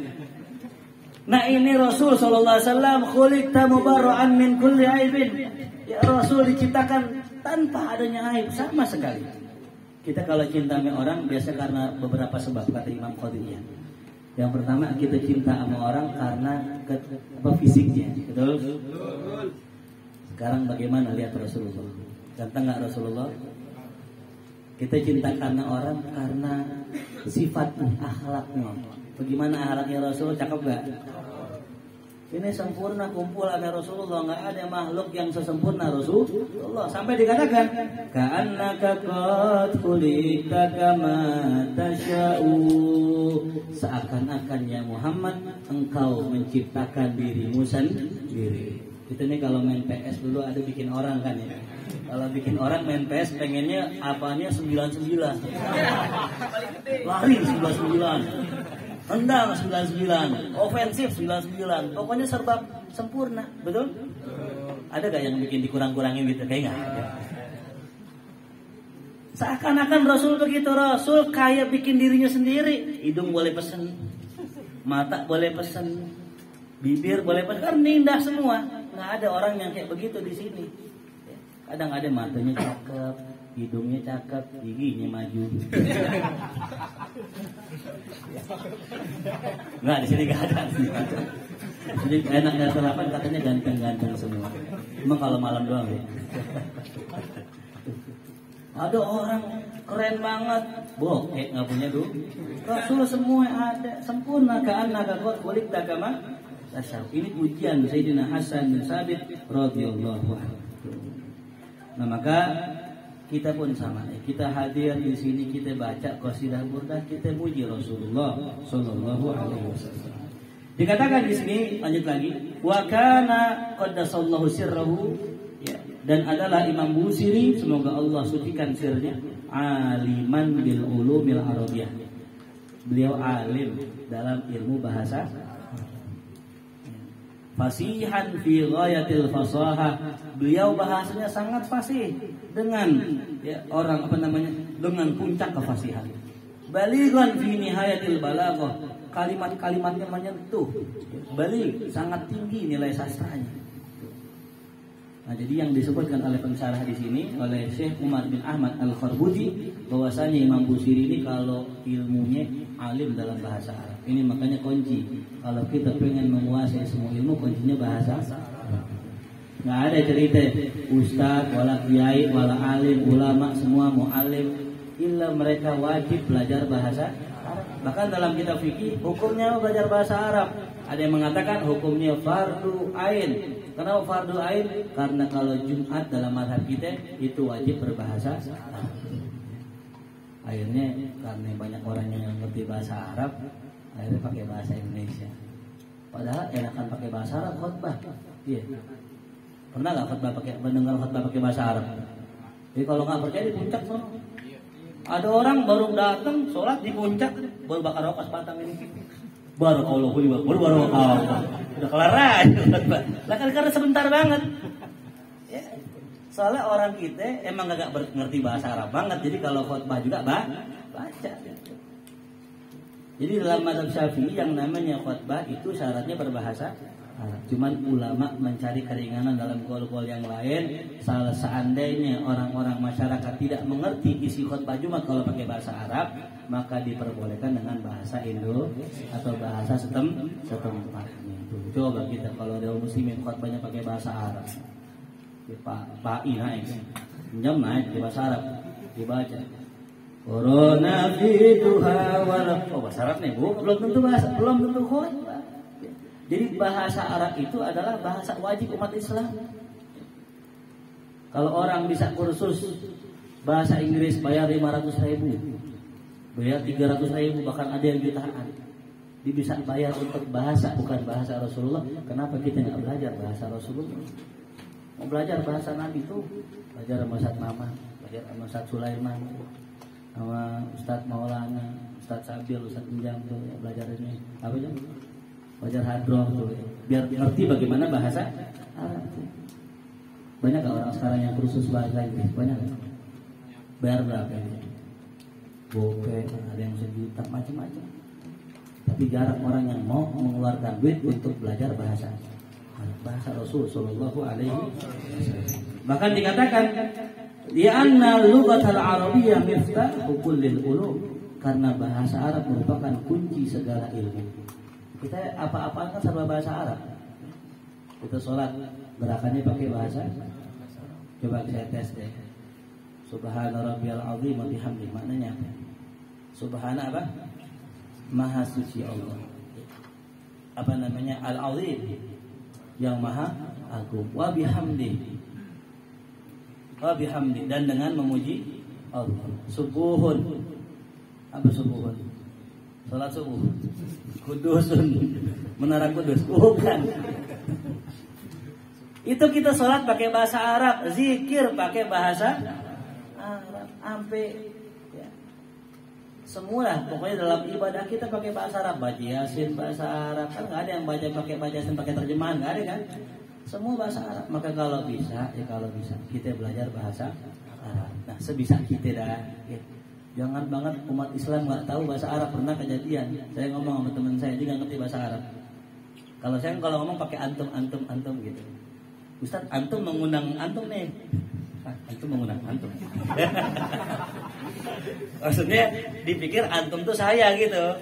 Nah ini Rasul Sallallahu Alaihi Wasallam khuliqta mubarra'an min kulli aibin. Ya Rasul diciptakan tanpa adanya aib sama sekali. Kita kalau cinta sama orang biasa karena beberapa sebab kata Imam Qadiriyah. Yang pertama kita cinta sama orang karena fisiknya, betul? Sekarang bagaimana lihat Rasulullah? Ganteng nggak Rasulullah? Kita cinta karena orang karena sifatnya, akhlaknya. Bagaimana akhlaknya Rasul? Cakep gak? Ini sempurna kumpul ada Rasulullah, nggak ada makhluk yang sesempurna Rasulullah. Sampai dikatakan, ka'annaka qad khuliqta kama tasya'u. Seakan-akan ya Muhammad, engkau menciptakan dirimu sendiri. Itu nih kalau main PS dulu ada bikin orang kan ya. Kalau bikin orang main PS pengennya apanya 99. Lari 99. Endang 99, ofensif 99, pokoknya serba sempurna, betul? Ada gak yang bikin dikurang-kurangin gitu? Kayak gak? Seakan-akan Rasul begitu, Rasul kayak bikin dirinya sendiri. Hidung boleh pesen, mata boleh pesen, bibir boleh pesen, kan indah semua. Nggak ada orang yang kayak begitu di sini. Kadang ada matanya cakep, hidungnya cakep, giginya maju. Nggak, di sini nggak ada. Jadi enaknya sarapan katanya ganteng-ganteng semua. Emang kalau malam doang ya. Ada orang keren banget, bokeh nggak punya duit. Rasul semua ada, sempurna ka'annaka qad khuliqta kama tasya'u. Ini ujian Sayyidina Hasan bin Sabit radhiyallahu anhu. Nah maka kita pun sama, kita hadir di sini, kita baca qasidah burdah, kita muji Rasulullah Sallallahu Alaihi Wasallam. Dikatakan di sini, lanjut lagi, wa kana qaddasallahu sirrahu, ya, dan adalah Imam Busiri, semoga Allah sucikan sirnya, aliman bil ulumil arabiyah. Beliau alim dalam ilmu bahasa, fasihan fi ghayatil fasahah. Beliau bahasanya sangat fasih dengan ya, orang dengan puncak kefasihan. Balighan fi nihayatil balaghah. Kalimat-kalimatnya menyentuh. Baligh, sangat tinggi nilai sastranya. Nah, jadi yang disebutkan oleh pensyarah di sini oleh Syekh Umar bin Ahmad Al-Kharbudi bahwasanya Imam Busiri ini kalau ilmunya alim dalam bahasa Arab. Ini makanya kunci. Kalau kita pengen menguasai semua ilmu, kuncinya bahasa Arab. Nggak ada cerita ustaz, wala kiai, wala alim, ulama semua mu'alim, illa mereka wajib belajar bahasa Arab. Bahkan dalam kitab fikih hukumnya belajar bahasa Arab. Ada yang mengatakan hukumnya fardu ain. Kenapa fardu ain? Karena kalau Jumat dalam mazhab kita itu wajib berbahasa Arab. Akhirnya karena banyak orang yang ngerti bahasa Arab, akhirnya pakai bahasa Indonesia. Padahal enakan pakai bahasa Arab khutbah. Iya. Pernah nggak khutbah mendengar khutbah pakai bahasa Arab? Jadi kalau nggak percaya di puncak sono. Ada orang baru datang sholat di puncak, baru bakar rokas patang ini. Baru Allah baru udah kelar aja. Lah kan karena sebentar banget. Ya. Soalnya orang kita emang gak ngerti bahasa Arab banget, jadi kalau khutbah juga baca. Jadi dalam mazhab Syafi'i yang namanya khutbah itu syaratnya berbahasa Arab. Cuman ulama mencari keringanan dalam qaul-qaul yang lain. Seandainya orang-orang masyarakat tidak mengerti isi khutbah Jumat kalau pakai bahasa Arab, maka diperbolehkan dengan bahasa Indo atau bahasa setempatnya. Coba kita kalau ada muslimin khutbahnya pakai bahasa Arab. Pak I naik, jam naik di bahasa Arab dibaca. Corona fituha wal. Oh bahasa Arab nih bu, belum tentu khutbah. Jadi bahasa Arab itu adalah bahasa wajib umat Islam. Kalau orang bisa kursus bahasa Inggris bayar 500.000, bayar 300.000 bahkan ada yang jutaan. Dia bisa bayar untuk bahasa bukan bahasa Rasulullah. Kenapa kita nggak belajar bahasa Rasulullah? Mau belajar bahasa Nabi tuh belajar sama Ustaz Mama, belajar sama Ustaz Sulaiman, sama Ustaz Maulana, Ustaz Sabil, Ustaz Pinjam tuh ya, belajar ini apa aja? Belajar hadroh tuh ya. Biar ngerti bagaimana bahasa Arab tuh. Banyak gak orang sekarang yang kursus bahasa Inggris? Banyak gak? Bayar berapa ini? Gope, ada yang 1 juta, macam-macam. Tapi jarang orang yang mau mengeluarkan duit untuk belajar bahasa Rasul sallallahu alaihi wasallam. Bahkan dikatakan ya anna lughatal arabiyyah miftahu kullil ulum, karena bahasa Arab merupakan kunci segala ilmu. Kita apa-apaan kan serba bahasa Arab. Kita sholat gerakannya pakai bahasa. Coba saya tes deh. Subhana rabbiyal azim wa bihamdihi, maknanya apa? Subhana apa? Maha suci Allah. Apa namanya? Al-azim, yang maha agung. Wa bihamdihi, wa bihamdi, dan dengan memuji Allah. Subuhun, apa subuhun? Salat subuh. Kudusun, menara kudus. Bukan. Itu kita sholat pakai bahasa Arab, zikir pakai bahasa Arab, sampai ya, semua pokoknya dalam ibadah kita pakai bahasa Arab. Baca Yasin bahasa Arab, kan nggak ada yang baca Yasin pakai terjemahan, nggak ada kan? Semua bahasa Arab. Maka kalau bisa kita belajar bahasa Arab. Nah, sebisa kita dah. Ya. Jangan banget umat Islam nggak tahu bahasa Arab. Pernah kejadian, saya ngomong sama teman saya, dia nggak ngerti bahasa Arab. Kalau ngomong pakai antum gitu. Ustaz, antum mengundang antum nih. Antum mengundang antum. Maksudnya dipikir antum tuh saya gitu.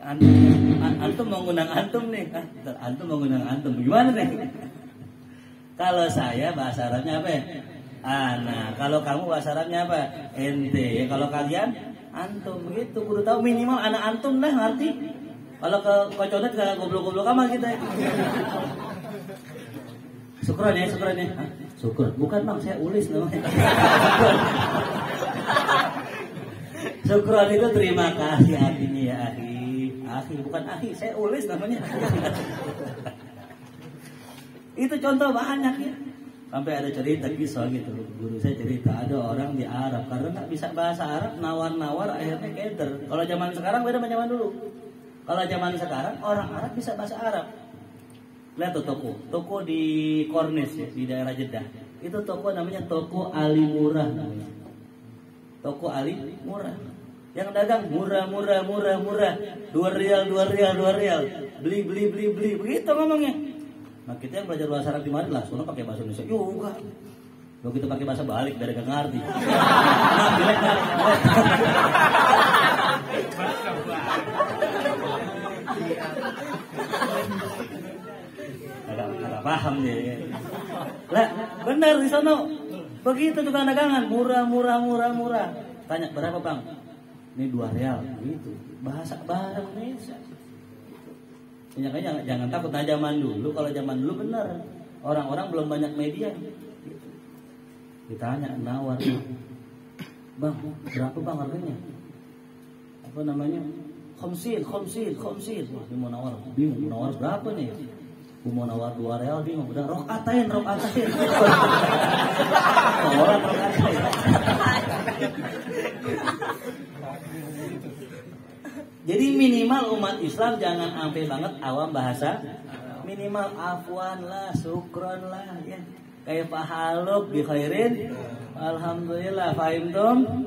Antum mengundang antum nih. Antum mengundang antum. Gimana nih? Kalau saya bahasa Arabnya apa ya? Nah, kalau kamu bahasa Arabnya apa? Ente. Kalau kalian antum begitu. Kudu tahu minimal anak antum dah ngerti. Kalau ke kocodet ke goblok-goblok sama kita. Syukran ya. Syukur. Bukan bang, saya ulis namanya. Syukran itu terima kasih artinya ya akhi, bukan akhi, saya ulis namanya. Itu contoh banyak ya. Sampai ada cerita kisah gitu, guru saya cerita ada orang di Arab karena nggak bisa bahasa Arab, nawar-nawar akhirnya keder. Kalau zaman sekarang beda sama zaman dulu. Kalau zaman sekarang orang Arab bisa bahasa Arab. Lihat tuh toko di Kornis ya, di daerah Jeddah. Itu toko namanya Toko Ali Murah namanya. Toko Ali Murah. Yang dagang murah. 2 rial. Beli. Begitu ngomongnya. Nah, kita yang belajar bahasa Arab di mana lah, soalnya pakai bahasa Indonesia juga. Kalau kita pakai bahasa balik dari gak ngerti. Agak paham dia. Lah, benar di sana. Begitu tukang dagangan, murah. Tanya berapa bang? Ini 2 rial. Gitu. Bahasa Indonesia. Jangan takut. Nah, zaman dulu, kalau zaman dulu benar, orang-orang belum banyak media. Gitu. Ditanya nawar, bang berapa bang harganya? Apa namanya? Khomsin. Wah, ini mau nawar, bingung mau nawar berapa nih? Mau nawar 2 rial bingung. Udah rokatain. Orang rokatain. Jadi minimal umat Islam jangan sampai banget awam bahasa. Minimal afwan lah, syukron lah ya. Kayak pahaluk bi khairin. Alhamdulillah fahimtum.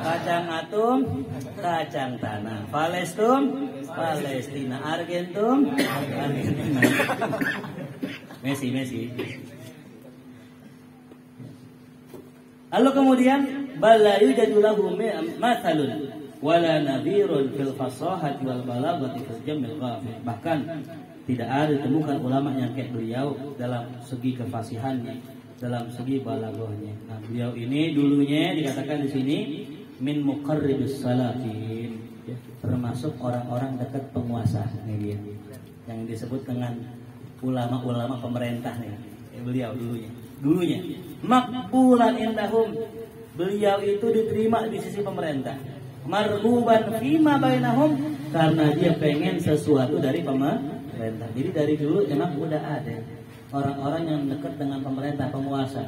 Kacang atum, kacang tanah. Palestina. Argentum. Messi. Lalu kemudian bala yujadu lahu mathalun wala nadhirun fil fasahati wal balaghati fil jamil ghafir. Bahkan tidak ada ditemukan ulama yang kayak beliau dalam segi kefasihannya, dalam segi balaghahnya. Nah, beliau ini dulunya dikatakan di sini min muqarribus salatin, ya, termasuk orang-orang dekat penguasa nih dia. Yang disebut dengan ulama-ulama pemerintah nih. Beliau dulunya makbulan indahum. Beliau itu diterima di sisi pemerintah. marhuban fima bainahum, karena dia pengen sesuatu dari pemerintah. Jadi dari dulu emang udah ada orang-orang yang dekat dengan pemerintah, penguasa.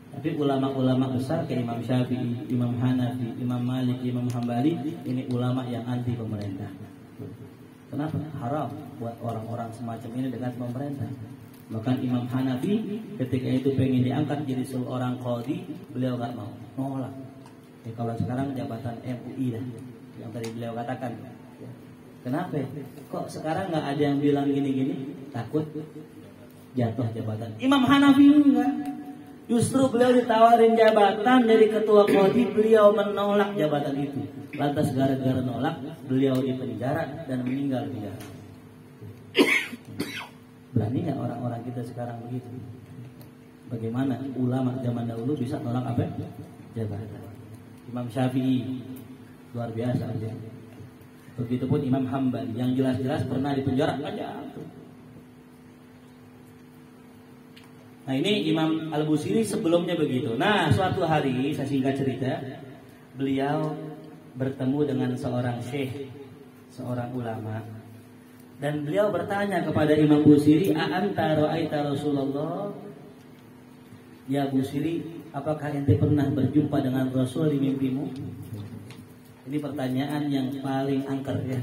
Tapi ulama-ulama besar kayak Imam Syafi'i, Imam Hanafi, Imam Malik, Imam Hambali, ini ulama yang anti pemerintah. Kenapa? Haram buat orang-orang semacam ini dekat pemerintah. Bahkan Imam Hanafi ketika itu pengen diangkat jadi seorang qadhi, beliau nggak mau, nolak. Ya, kalau sekarang jabatan MUI dah, yang tadi beliau katakan. Kenapa? Kok sekarang nggak ada yang bilang gini-gini? Takut jatuh jabatan. Imam Hanafi enggak. Justru beliau ditawarin jabatan jadi ketua qadhi, beliau menolak jabatan itu. Lantas gara-gara nolak, beliau dipenjara dan meninggal di penjara. Berani nggak orang-orang kita sekarang begitu? Bagaimana ulama zaman dahulu bisa nolak apa? Jabatan. Imam Syafi'i luar biasa aja. Begitupun Imam Hambali yang jelas-jelas pernah dipenjara aja. Nah ini Imam Al-Busiri sebelumnya begitu. Nah suatu hari saya singkat cerita, beliau bertemu dengan seorang syekh, seorang ulama, dan beliau bertanya kepada Imam Busiri, "A'anta ra'aita Rasulullah?" Ya Busiri, apakah ente pernah berjumpa dengan Rasul di mimpimu? Ini pertanyaan yang paling angker ya.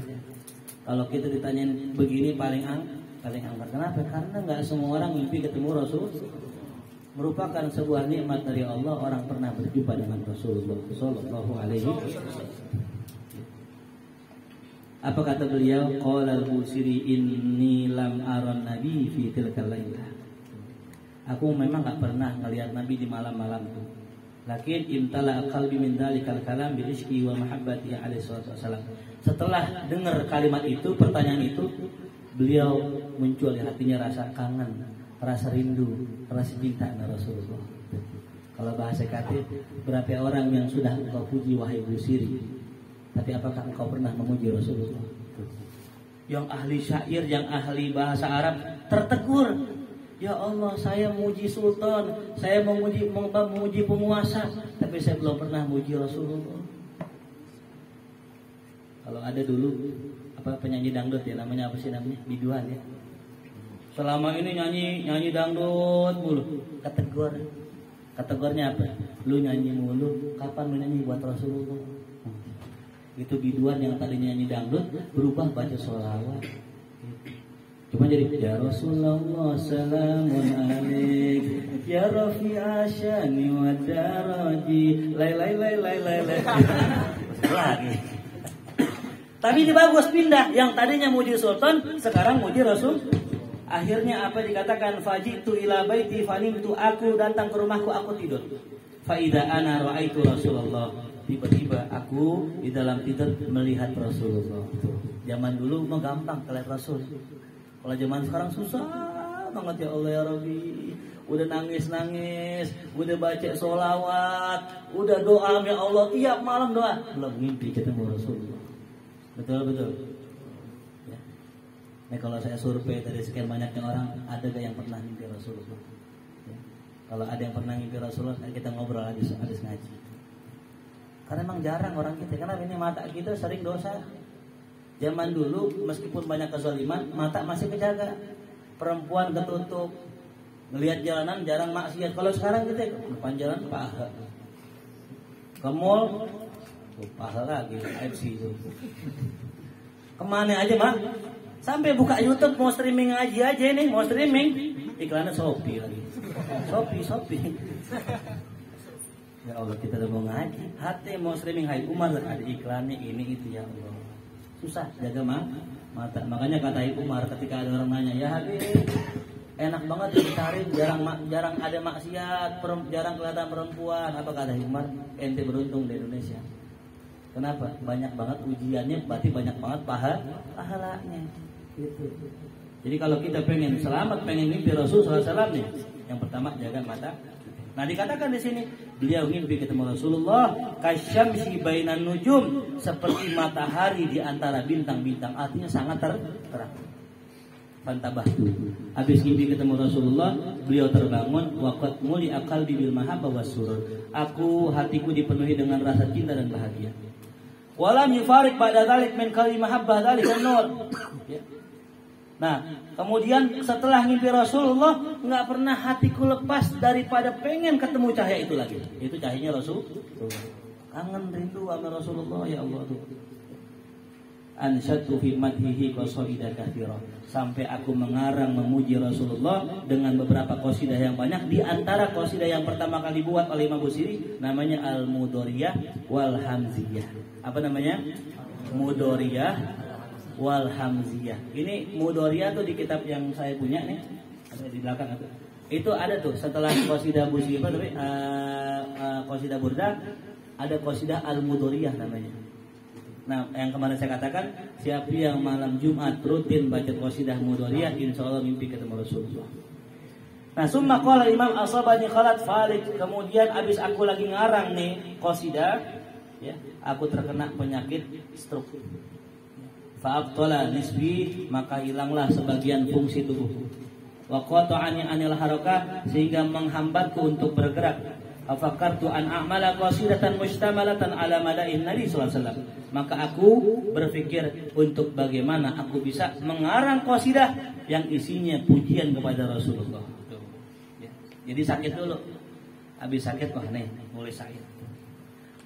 Kalau kita ditanyain begini paling angker. Kenapa? Karena nggak semua orang mimpi ketemu Rasul. Merupakan sebuah nikmat dari Allah orang pernah berjumpa dengan Rasulullah Sallallahu Alaihi Wasallam. Apa kata beliau? Qala al-Busiri inni lam aron nabi fi tilkal lailah. Aku memang nggak pernah ngelihat Nabi di malam-malam itu. Lakin imtala qalbi min dalikal kalam bi ishqi wa mahabbati alaihi wasallam. Setelah dengar kalimat itu, pertanyaan itu, beliau muncul di hatinya rasa kangen, rasa rindu, rasa cinta kepada Rasulullah. Kalau bahasa kata, berapa orang yang sudah engkau puji wahai Busiri, tapi apakah engkau pernah memuji Rasulullah? Yang ahli syair, yang ahli bahasa Arab tertegur. Ya Allah, saya memuji sultan, saya memuji penguasa, tapi saya belum pernah memuji Rasulullah. Kalau ada dulu penyanyi dangdut ya, namanya apa sih namanya? Biduan ya. Selama ini nyanyi dangdut mulu. Kategorinya apa? Lu nyanyi mulu, kapan lu nyanyi buat Rasulullah? Itu biduan yang tadinya nyanyi dangdut berubah baca sholawat. Cuma jadi ya Rasulullah salamun alaik ya Rafi asyani wa daraji lai lagi. Tapi ini bagus pindah, yang tadinya muji sultan sekarang muji Rasul. Akhirnya apa dikatakan? Fajitu ila baiti fanimtu, aku datang ke rumahku, aku tidur. Fa idza ana ra'aitu Rasulullah. Tiba-tiba aku di dalam tidur melihat Rasulullah. Zaman dulu mah gampang lihat Rasul. Kalau zaman sekarang susah banget ya Allah ya Rabbi. Udah nangis-nangis, udah baca sholawat, udah doa ya Allah tiap malam doa, belum mimpi ketemu Rasulullah. Betul. Ya. Nah kalau saya survei dari sekian banyaknya orang, ada gak yang pernah mimpi Rasulullah? Ya. Kalau ada yang pernah mimpi Rasulullah, kita ngobrol habis ngaji. Karena memang jarang orang kita, karena ini mata kita sering dosa. Zaman dulu meskipun banyak kezaliman, mata masih kejaga. Perempuan ketutup, ngelihat jalanan jarang maksiat. Kalau sekarang kita depan jalan paha, ke mall paha lagi, FC itu. Kemana aja mak? Sampai buka YouTube mau streaming aja nih, mau streaming iklannya Shopee lagi. Shopee. Ya Allah, kita udah mau ngaji, hati mau streaming Hai Umar ada iklannya ini itu ya Allah. Susah jaga mata. Makanya kata Hai Umar ketika ada orang nanya, "Ya Habib, enak banget dicari, jarang ada maksiat, jarang kelihatan perempuan." Apa kata Hai Umar? Ente beruntung di Indonesia. Kenapa? Banyak banget ujiannya, berarti banyak banget pahalanya. Gitu. Jadi kalau kita pengen selamat, pengen mimpi Rasul SAW nih, yang pertama jaga mata. Nah dikatakan di sini, beliau mimpi ketemu Rasulullah, kasyamsi bainan nujum, seperti matahari di antara bintang-bintang, artinya sangat terang. Fantabah. Habis mimpi ketemu Rasulullah, beliau terbangun, waqad muli qalbi bil mahabbah was surur. Hatiku dipenuhi dengan rasa cinta dan bahagia. Walam yufarik ba'da dzalik min kalimah mahabbah dzalika nur. Ya. Nah, kemudian setelah ngimpi Rasulullah, nggak pernah hatiku lepas daripada pengen ketemu cahaya itu lagi. Itu cahayanya Rasulullah. Kangen rindu sama Rasulullah, ya Allah tuh. Ansyatu fi madhihi qasaidah katsira. Sampai aku mengarang memuji Rasulullah dengan beberapa qasidah yang banyak. Di antara qasidah yang pertama kali buat oleh Imam Busiri namanya Al-Mudoriyah wal Hamziyah. Apa namanya? Mudoriyah wal Hamziyah. Ini Mudoriyah tuh di kitab yang saya punya nih, ada di belakang itu. Itu ada tuh setelah qasidah Busiri apa tapi qasidah Burda ada qasidah Al-Mudoriyah namanya. Nah, yang kemarin saya katakan, siapa yang malam Jumat rutin baca qasidah Mudoriyah, insya Allah mimpi ketemu Rasulullah. Nah, summa qala Imam asabani khalat falik. Kemudian abis aku lagi ngarang nih qasidah, ya, aku terkena penyakit stroke. Fa'abtala nisbi, maka hilanglah sebagian fungsi tubuhku. Wa qata'ani anil harakah, sehingga menghambatku untuk bergerak. Afakartu an a'mala qasidatan mustamalatan ala madain Nabi sallallahu alaihi wasallam. Maka aku berpikir untuk bagaimana aku bisa mengarang qasidah yang isinya pujian kepada Rasulullah. Ya. Jadi sakit dulu. Habis sakit wah nih, mulai sakit.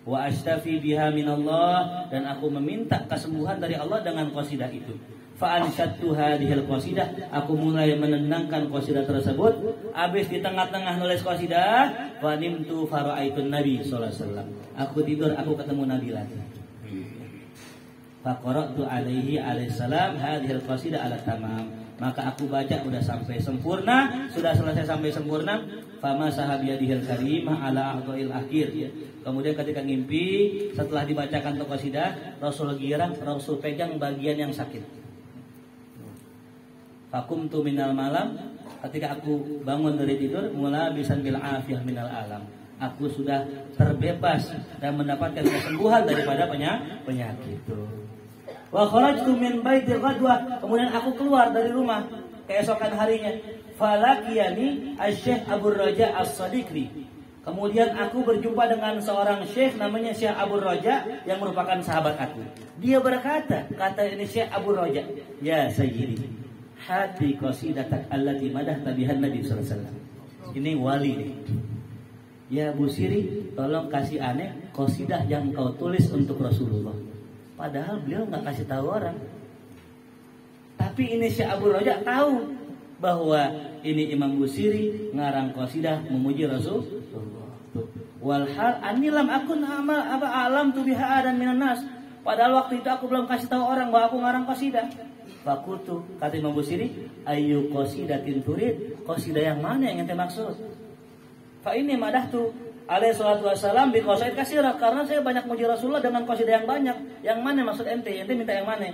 Wa astafi biha minallah, dan aku meminta kesembuhan dari Allah dengan qasidah itu. Fa ansyattu hadhil qasidah, aku mulai menenangkan qasidah tersebut. Habis di tengah-tengah nulis qasidah, wa nimtu fara'aitun Nabi sallallahu alaihi wasallam. Aku tidur, aku ketemu Nabi lagi. Fa qara'tu alaihi salam hadhil qasidah ala tamam. Maka aku baca udah sampai sempurna, sudah selesai sampai sempurna. Fama sahabiyadihil karimah ala a'dha'il akhir, ya. Kemudian ketika ngimpi, setelah dibacakan qasidah, Rasul girang, Rasul pegang bagian yang sakit. Fakumtu minal malam, ketika aku bangun dari tidur, mula bisan bil afiyah minal alam. Aku sudah terbebas dan mendapatkan kesembuhan daripada penyakit itu. Wa kharajtu min baiti ghadwah, kemudian aku keluar dari rumah keesokan harinya. Falaqiyani Asy-Syaikh Abu Raja As-Sadiqri. Kemudian aku berjumpa dengan seorang syekh namanya Syekh Abu Raja yang merupakan sahabat aku. Dia berkata, kata ini Syekh Abu Raja, ya Sayyidi, hati qasidatak allati madahta bihan Nabi sallallahu alaihi wasallam. Ini wali nih. Ya Busiri, tolong kasih aneh qasidah yang kau tulis untuk Rasulullah. Padahal beliau nggak kasih tahu orang. Tapi ini Syekh Abu Raja tahu bahwa ini Imam Busiri ngarang qasidah memuji Rasulullah. Walhal anilam akun amal apa alam tu biha dan minan nas. Padahal waktu itu aku belum kasih tahu orang bahwa aku ngarang qasidah. Fakutu, kata Imam Busiri, ayu qasidatin turid, qasidah yang mana yang ente maksud? Fa ini madahtu alaihi salatu wassalam bi qasaid katsirah, karena saya banyak muji Rasulullah dengan qasidah yang banyak. Yang mana maksud ente? Ente minta yang mana?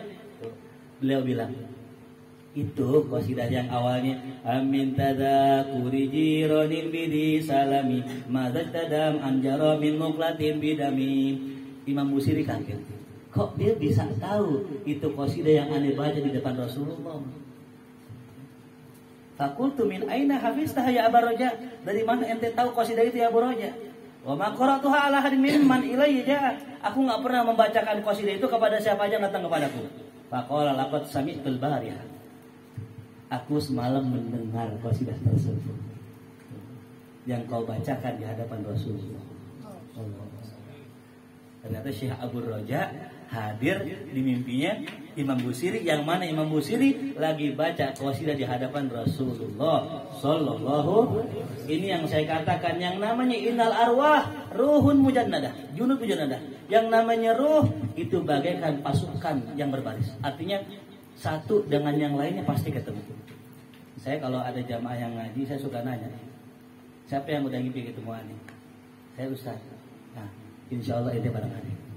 Beliau bilang, itu qasidah yang awalnya amin tadzakuri jironin bidi salami madzadam anjara min muqlatin bidami. Imam Busiri kaget. Kok dia bisa tahu itu qasidah yang aneh baca di depan Rasulullah? Fakultu min aina hafiztaha ya Abu Raja? Dari mana ente tahu qasidah itu ya Abu Raja? Wa ma qara'tuha ala hadin mimman ilayya ja'a. Aku enggak pernah membacakan qasidah itu kepada siapa aja yang datang kepadaku. Faqala laqad sami'tul bariyah. Aku semalam mendengar qasidah tersebut yang kau bacakan di hadapan Rasulullah. Ternyata Syekh Abu Raja hadir di mimpinya Imam Busiri, yang mana Imam Busiri lagi baca qasidah di hadapan Rasulullah sallallahu. Ini yang saya katakan, yang namanya innal arwah ruhun mujannadah, junud mujannadah. Yang namanya ruh itu bagaikan pasukan yang berbaris. Artinya satu dengan yang lainnya pasti ketemu. Saya kalau ada jamaah yang ngaji, saya suka nanya, siapa yang udah ngimpi ketemuan ini? Saya Ustaz. Nah, insya Allah itu barangkali.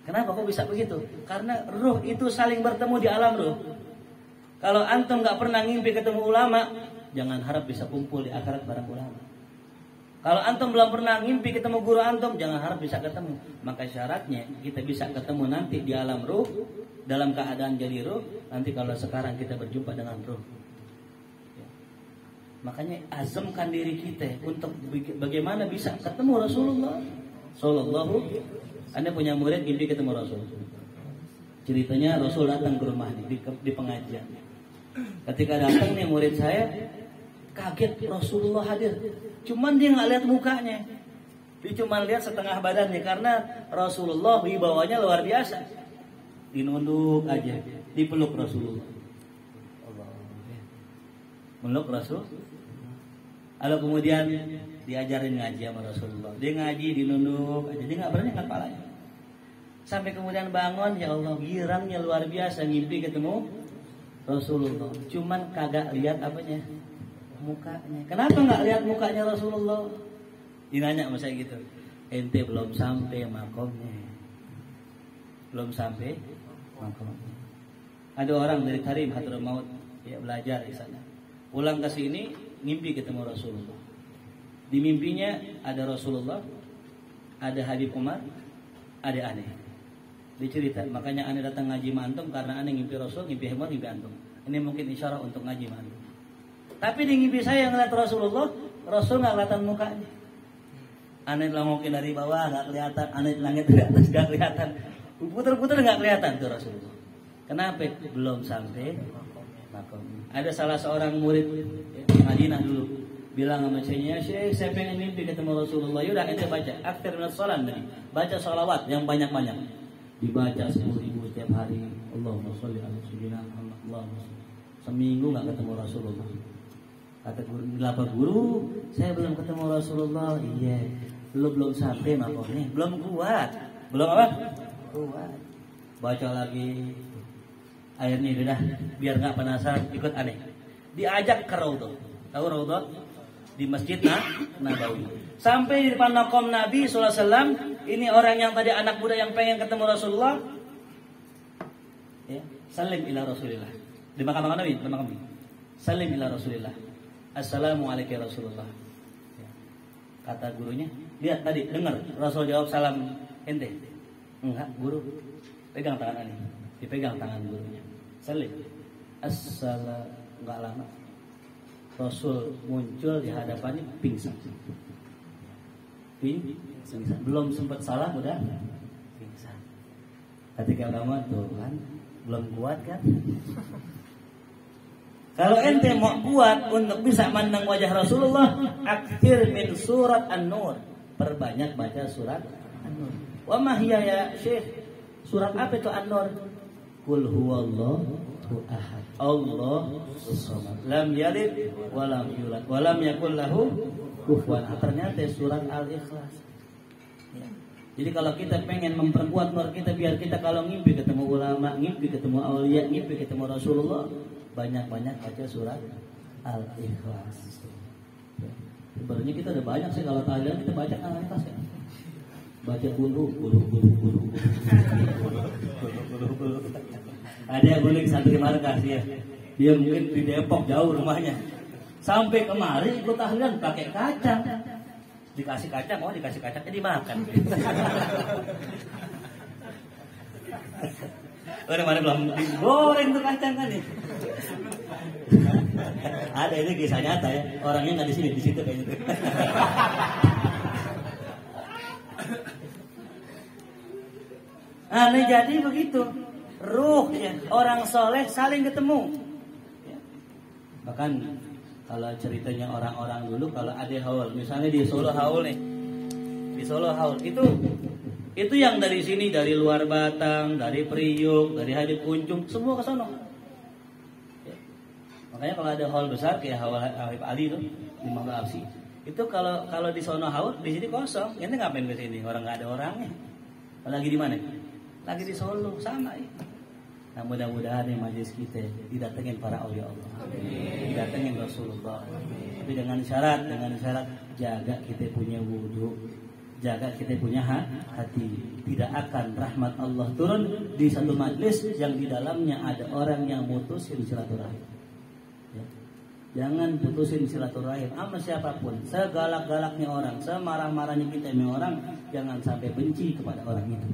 Kenapa kok bisa begitu? Karena ruh itu saling bertemu di alam ruh. Kalau antum nggak pernah ngimpi ketemu ulama, jangan harap bisa kumpul di akhirat bareng ulama. Kalau antum belum pernah ngimpi ketemu guru antum, jangan harap bisa ketemu. Maka syaratnya kita bisa ketemu nanti di alam ruh, dalam keadaan jadi ruh. Nanti kalau sekarang kita berjumpa dengan ruh. Makanya azamkan diri kita untuk bagaimana bisa ketemu Rasulullah Sallallahu Anda punya murid mimpi ketemu Rasul. Ceritanya Rasul datang ke rumah nih, di pengajian. Ketika datang nih murid saya, kaget Rasulullah hadir. Cuman dia nggak lihat mukanya. Dia cuma lihat setengah badannya karena Rasulullah wibawanya luar biasa. Dinunduk aja, dipeluk Rasulullah. Meluk Rasul. Lalu kemudian diajarin ngaji sama Rasulullah. Dia ngaji dinunduk aja, dia nggak berani angkat kepalanya. Sampai kemudian bangun, ya Allah, girangnya luar biasa ngimpi ketemu Rasulullah. Cuman kagak lihat apanya, mukanya. Kenapa nggak lihat mukanya Rasulullah? Dinanya sama saya gitu. Ente belum sampai makomnya. Belum sampai makomnya. Ada orang dari Karim Hadramaut, ya belajar di sana. Pulang ke sini mimpi ketemu Rasulullah. Di mimpinya ada Rasulullah, ada Habib Umar, ada aneh. Dicerita, makanya aneh datang ngaji mantum karena aneh ngimpi Rasul, ngimpi Umar, ngimpi antum. Ini mungkin isyarat untuk ngaji mantum. Tapi di ngimpi saya yang ngeliat Rasulullah, Rasul nggak kelihatan mukanya. Aneh langokin dari bawah nggak kelihatan, aneh langit dari atas nggak kelihatan, puter-puter nggak kelihatan tuh Rasulullah. Kenapa? Belum sampai makom. Ada salah seorang murid di Madinah dulu bilang sama Syekh, saya pengen mimpi ketemu Rasulullah. Yaudah ente baca akthar minas shalah tadi. Baca sholawat yang banyak-banyak. Dibaca 10.000 tiap hari. Allahumma sholli ala sayyidina Muhammad. Allahumma sholli. Seminggu enggak ketemu Rasulullah. Kata guru, saya belum ketemu Rasulullah. Iya, belum sampai makomnya. Belum kuat. Belum apa? Kuat. Baca lagi. Akhirnya udah biar nggak penasaran ikut aneh. Diajak ke Raudhah. Tahu Raudhah? Di Masjid Nabawi. Sampai di depan makom Nabi SAW. Ini orang yang tadi anak muda yang pengen ketemu Rasulullah. Ya, salim ila Rasulillah. Di makam Nabi, di makam Nabi. Salim ila Rasulillah. Assalamualaikum ya Rasulullah. Ya. Kata gurunya, lihat tadi dengar Rasul jawab salam ente. Enggak, guru. Pegang tangan aneh. Dipegang tangan gurunya. Salim. Assalamualaikum. Enggak lama Rasul muncul di hadapannya pingsan. Pingsan. Belum sempat salah udah pingsan. Ketika kamu Tuhan belum kuat kan? Kalau ente mau kuat untuk bisa mandang wajah Rasulullah, akthir min surat An-Nur. Perbanyak baca surat An-Nur. Wa ma hiya ya Syekh? Surat apa itu An-Nur? Qul huwallahu ahad. Allahu samad. Lam yalid wa lam yulad wa lam yakul lahu kufuwan ahad. Ternyata surat Al-Ikhlas. Ya. Jadi kalau kita pengen memperkuat nur kita biar kita kalau ngimpi ketemu ulama, ngimpi ketemu aulia, ngimpi ketemu Rasulullah, banyak-banyak baca surat Al-Ikhlas. Ya. Sebenarnya kita udah banyak sih kalau tahlilan kita baca Al-Ikhlas kan. Baca bulu. Ada yang guling santri markas ya. Dia mungkin di Depok jauh rumahnya. Sampai kemari ikut tahlilan pakai kacang. Dikasih kacang, dikasih kacangnya dimakan. Mana belum digoreng tuh kacang kan nih. Ada ini kisah nyata ya. Orangnya nggak di sini, di situ kayaknya. Aneh jadi begitu. Ruhnya orang soleh saling ketemu. Ya. Bahkan kalau ceritanya orang-orang dulu kalau ada haul, misalnya di Solo haul nih, di Solo haul itu yang dari sini, dari luar Batang, dari Priuk, dari Habib Kunjung, semua ke sono. Ya. Makanya kalau ada haul besar kayak haul Habib Ali itu di Mangga Absi, itu kalau di sono haul, di sini kosong. Ini ngapain ke sini? Orang nggak ada orangnya. Lagi di mana? Lagi di Solo, sama ya. Nah mudah-mudahan yang majelis kita didatengin para awliya Allah, didatengin Rasulullah. Tapi dengan syarat jaga kita punya wudhu, jaga kita punya hati. Tidak akan rahmat Allah turun di satu majelis yang di dalamnya ada orang yang mutusin silaturahim. Ya. Jangan putusin silaturahim sama siapapun, segalak-galaknya orang, semarah-marahnya kita sama orang, jangan sampai benci kepada orang itu.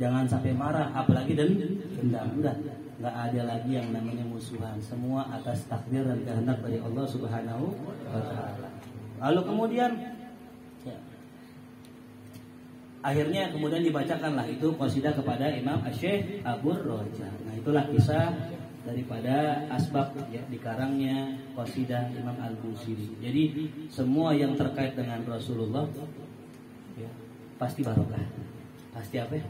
Jangan sampai marah, apalagi dendam. Udah, nggak ada lagi yang namanya musuhan. Semua atas takdir dan kehendak dari Allah Subhanahu wa Ta'ala. Lalu kemudian, ya, Akhirnya kemudian dibacakanlah itu qasidah kepada Imam Asy-Syaikh Abu Roja. Nah itulah kisah daripada asbab ya dikarangnya qasidah Imam Al-Busiri. Jadi semua yang terkait dengan Rasulullah ya, pasti barokah. Pasti apa ya?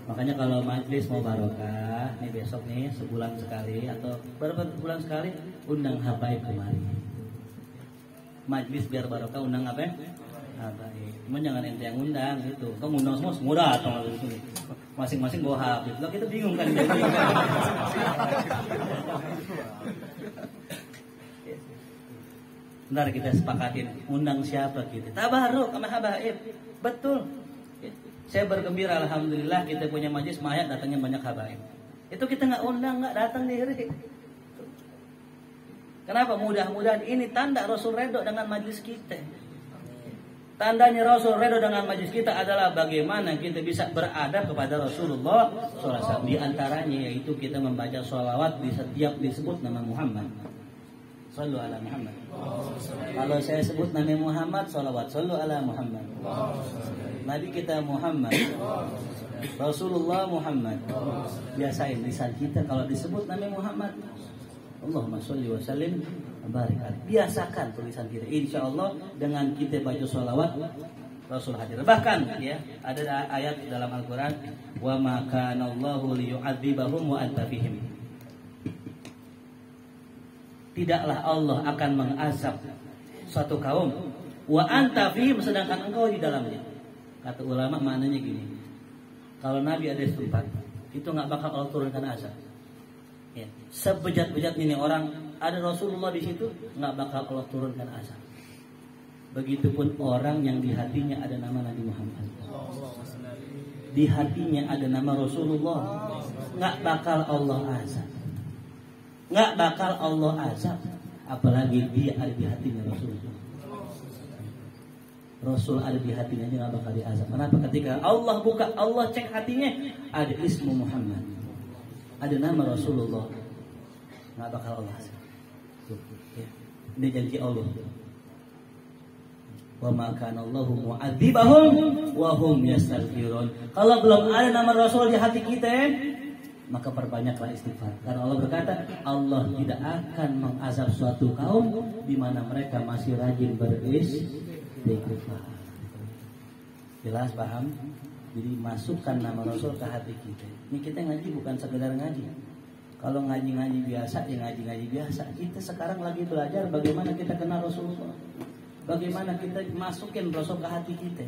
Makanya kalau majlis mau barokah, nih besok nih sebulan sekali atau berapa bulan sekali undang habaib kemari. Majlis biar barokah undang apa ya? Habaib. Cuman jangan ente yang undang gitu. Kamu undang semua datang di sini. Masing-masing bawa habib. Lah kita bingung kan jadi. Bentar kita sepakatin undang siapa kita. Tabaruk sama habaib. Betul. Saya bergembira alhamdulillah kita punya majelis mayat datangnya banyak habaib. Itu kita enggak undang, enggak datang diri. Kenapa? Mudah-mudahan ini tanda Rasul redho dengan majelis kita. Tandanya Rasul redho dengan majelis kita adalah bagaimana kita bisa beradab kepada Rasulullah SAW. Di antaranya yaitu kita membaca sholawat di setiap disebut nama Muhammad. Sallu ala Muhammad. Kalau saya sebut nama Muhammad, sholawat. Sallu ala Muhammad. Nabi kita Muhammad. Rasulullah Muhammad. Biasain lisan kita kalau disebut nama Muhammad. Allahumma sholli wa sallim barik. Biasakan tulisan kita. Insya Allah dengan kita baca sholawat Rasul hadir. Bahkan ya ada ayat dalam Al-Quran, wa ma kana Allahu liyu'adzibahum wa anta fihim. Tidaklah Allah akan mengazab suatu kaum wa anta fihim sedangkan engkau di dalamnya. Kata ulama maknanya gini. Kalau Nabi ada di tempat itu nggak bakal Allah turunkan azab. Ya. Sebejat-bejat ini orang ada Rasulullah di situ nggak bakal Allah turunkan azab. Begitupun orang yang di hatinya ada nama Nabi Muhammad, di hatinya ada nama Rasulullah, nggak bakal Allah azab, nggak bakal Allah azab. Apalagi dia ada di hatinya Rasulullah. Rasul ada di hatinya nggak bakal diazab. Kenapa? Ketika Allah buka, Allah cek hatinya ada ismu Muhammad, ada nama Rasulullah, nggak bakal Allah azab. Ya. Ini janji Allah. Wa ma kana Allahu mu'adzibahum wa hum yastaghfirun. Kalau belum ada nama Rasul di hati kita, maka perbanyaklah istighfar. Karena Allah berkata, Allah tidak akan mengazab suatu kaum di mana mereka masih rajin beristighfar. Jelas paham? Jadi masukkan nama Rasul ke hati kita. Ini kita ngaji bukan sekedar ngaji. Kalau ngaji-ngaji biasa, ya ngaji-ngaji biasa. Kita sekarang lagi belajar bagaimana kita kenal Rasulullah. Bagaimana kita masukin Rasul ke hati kita.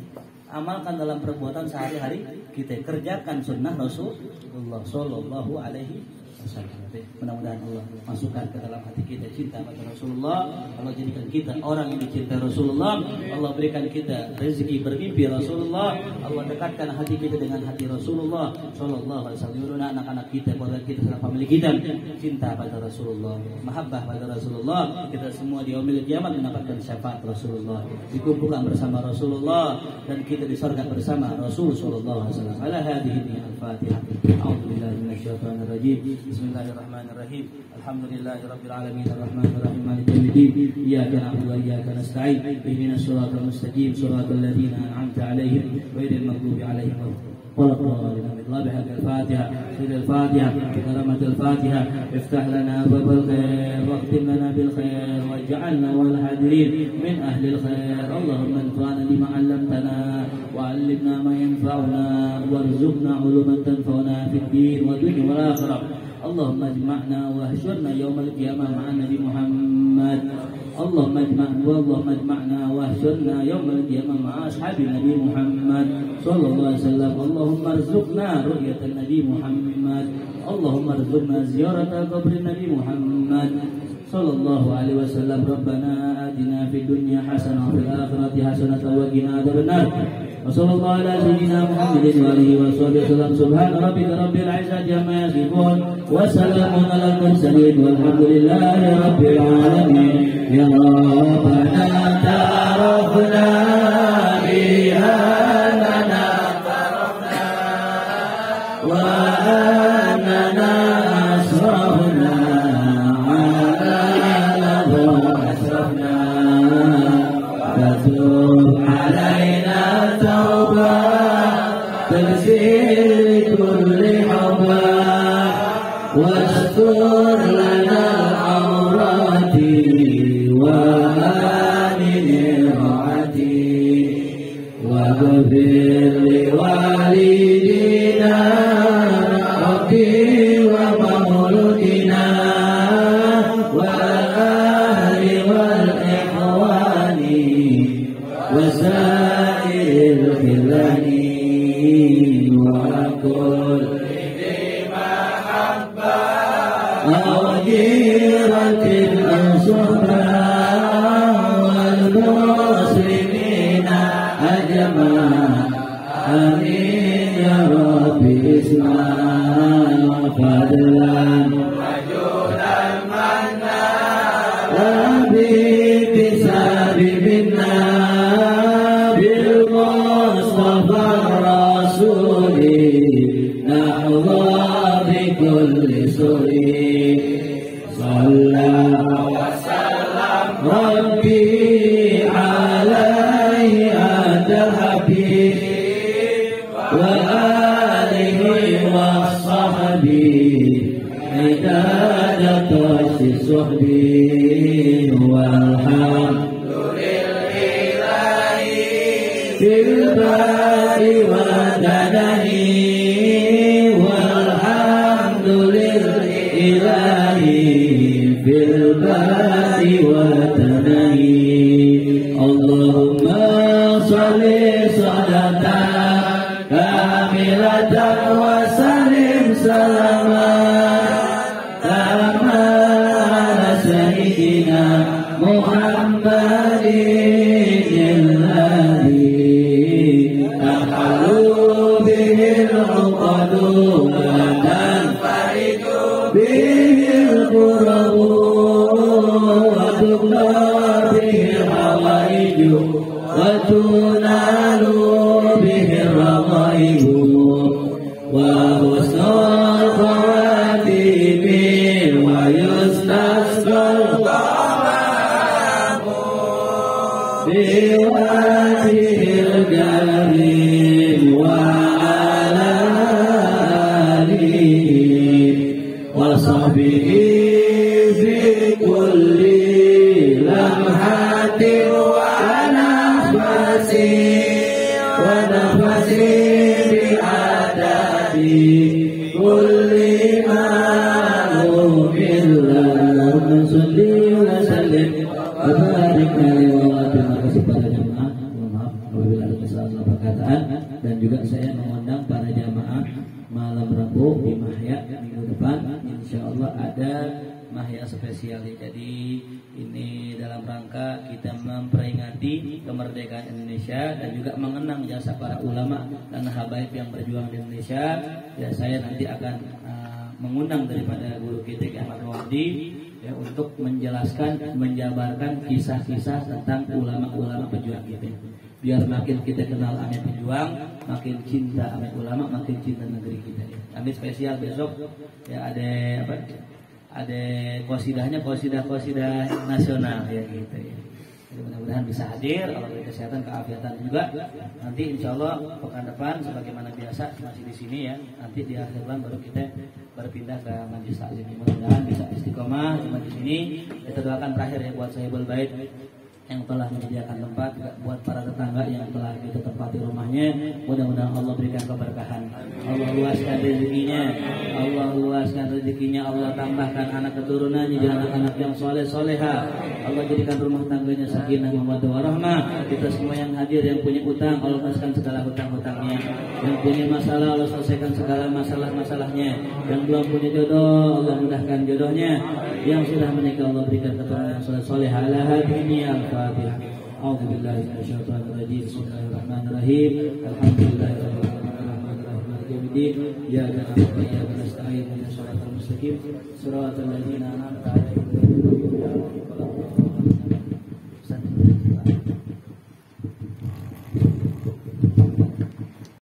Amalkan dalam perbuatan sehari-hari kita. Kerjakan sunnah Rasulullah Sallallahu Alaihi Wasallam. Mudah-mudahan Allah masukkan ke dalam hati kita cinta pada Rasulullah. Allah jadikan kita orang yang dicintai Rasulullah. Allah berikan kita rezeki bermimpi Rasulullah. Allah dekatkan hati kita dengan hati Rasulullah Sallallahu Alaihi Wasallam. Anak-anak kita, keluarga kita, serta famili kita cinta pada Rasulullah, mahabbah pada Rasulullah. Kita semua di yaumil kiamat mendapatkan syafaat Rasulullah, dikumpulkan bersama Rasulullah, dan kita di surga bersama Rasul Sallallahu Alaihi Wasallam. Ala hadhihi al-Fatihah. A'udzubillahi minasyaitonir rajim. Bismillahirrahmanirrahim. Alhamdulillahirabbil alamin arrahmanir rahim maliki yaumiddin. Iyyaka na'budu wa iyyaka nasta'in. Ihdinas siratal mustaqim siratal ladzina an'amta 'alaihim ghairil maghdubi 'alaihim waladdallin. بحق الفاتحة سيد الفاتحة كرامة الفاتحة افتح لنا باب الخير واختم لنا بالخير واجعلنا والحاضرين من أهل الخير. اللهم انفعنا بما علمتنا وعلمنا ما ينفعنا وارزقنا علوما تنفعنا في الدين والدنيا والآخرة. اللهم اجمعنا واحشرنا يوم القيامة مع النبي محمد. اللهم اجمعنا واحشرنا يوم القيامة مع أصحاب النبي محمد صلى الله عليه وسلم. اللهم ارزقنا رؤية النبي محمد. اللهم ارزقنا زيارة قبر النبي محمد صلى الله عليه وسلم. ربنا آتنا في الدنيا حسنة وفي الآخرة حسنة وقنا عذاب النار. وصلى الله على سيدنا محمد وآله وصحبه وسلم. سبحان ربك رب العزة عما يصفون وسلام على المرسلين والحمد لله رب العالمين. يا ربنا تعرفنا بأننا فرحنا وأننا أسرفنا على لظى أسرفنا فتوب علينا توبة waghfir li walidina rabbi wa mauludina wal ahli wal ikhwani wasail khilani wa kulli mahabba awjiratin ansubha wal muslimina ajma amin ya rabbi isma fadlan wajudan manna rabbi bisabi minna bil mustafa rasuli nahwa bi kulli suri sallallahu wa sallam rabbi alaihi adal habib wa alihi wa sahbihi idada tasi suhbi walhamdulillahi fil bari wa danahi walhamdulillahi fil bari wa danahi Allahumma salli salatan kamilatan wa salim salaman kama ala sayyidina Muhammadin alladhi tahalu bihil uqadu wa tanfaridu bihil qurabu wa tuqla bihil hawaiju wa tunalu bihil ramaibu wa husnul khawatimi wa yustasqal qamamu biwajhil karim wa ala alihi wa sahbihi fi kulli lamhatin wa nafasi bi adadi kulli ma'lubillah salli wa sallim wa barik alaihi wa terima kasih pada jamaah. Mohon maaf apabila ada kesalahan perkataan, dan juga saya mengundang para jamaah malam Rabu di Mahya minggu depan insyaallah ada Mahya spesial. Jadi ini dalam rangka kita memperingati kemerdekaan Indonesia dan juga mengenang jasa para ulama dan habaib yang berjuang di Indonesia. Ya, saya nanti akan mengundang daripada guru kita Ahmad Rawandi ya, untuk menjelaskan, menjabarkan kisah-kisah tentang ulama-ulama pejuang kita. Biar makin kita kenal Amin pejuang, makin cinta Amin ulama, makin cinta negeri kita. Amin spesial besok ya, ada apa? Ada kosidahnya, kosidah nasional ya gitu ya. Jadi mudah-mudahan bisa hadir, Allah beri kesehatan, keafiatan juga. Nanti insya Allah pekan depan sebagaimana biasa masih di sini ya. Nanti di akhir bulan baru kita berpindah ke majelis taklim. Mudah-mudahan bisa istiqomah cuma di sini. Kita doakan terakhir ya buat Sahibul Bait yang telah menyediakan tempat, juga buat para tetangga yang telah kita tempati rumahnya. Mudah-mudahan Allah berikan keberkahan, Allah luaskan rezekinya, Allah tambahkan anak keturunannya jadi anak-anak yang soleh soleha. Allah jadikan rumah tangganya sakinah mawaddah warahmah. Kita semua yang hadir yang punya utang, Allah luaskan segala hutang-hutangnya. Yang punya masalah, Allah selesaikan segala masalah-masalahnya. Yang belum punya jodoh, Allah mudahkan jodohnya. Yang sudah menikah, Allah berikan keturunan yang soleh soleha. Ala hadhihi al-Fatihah. A'udzubillahi minasyaitonir rajim. Bismillahirrahmanirrahim. Alhamdulillahirabbil alamin. Ya na'budu wa iyyaka nasta'in. Ihdinas siratal mustaqim. Shiratal ladzina an'amta 'alaihim.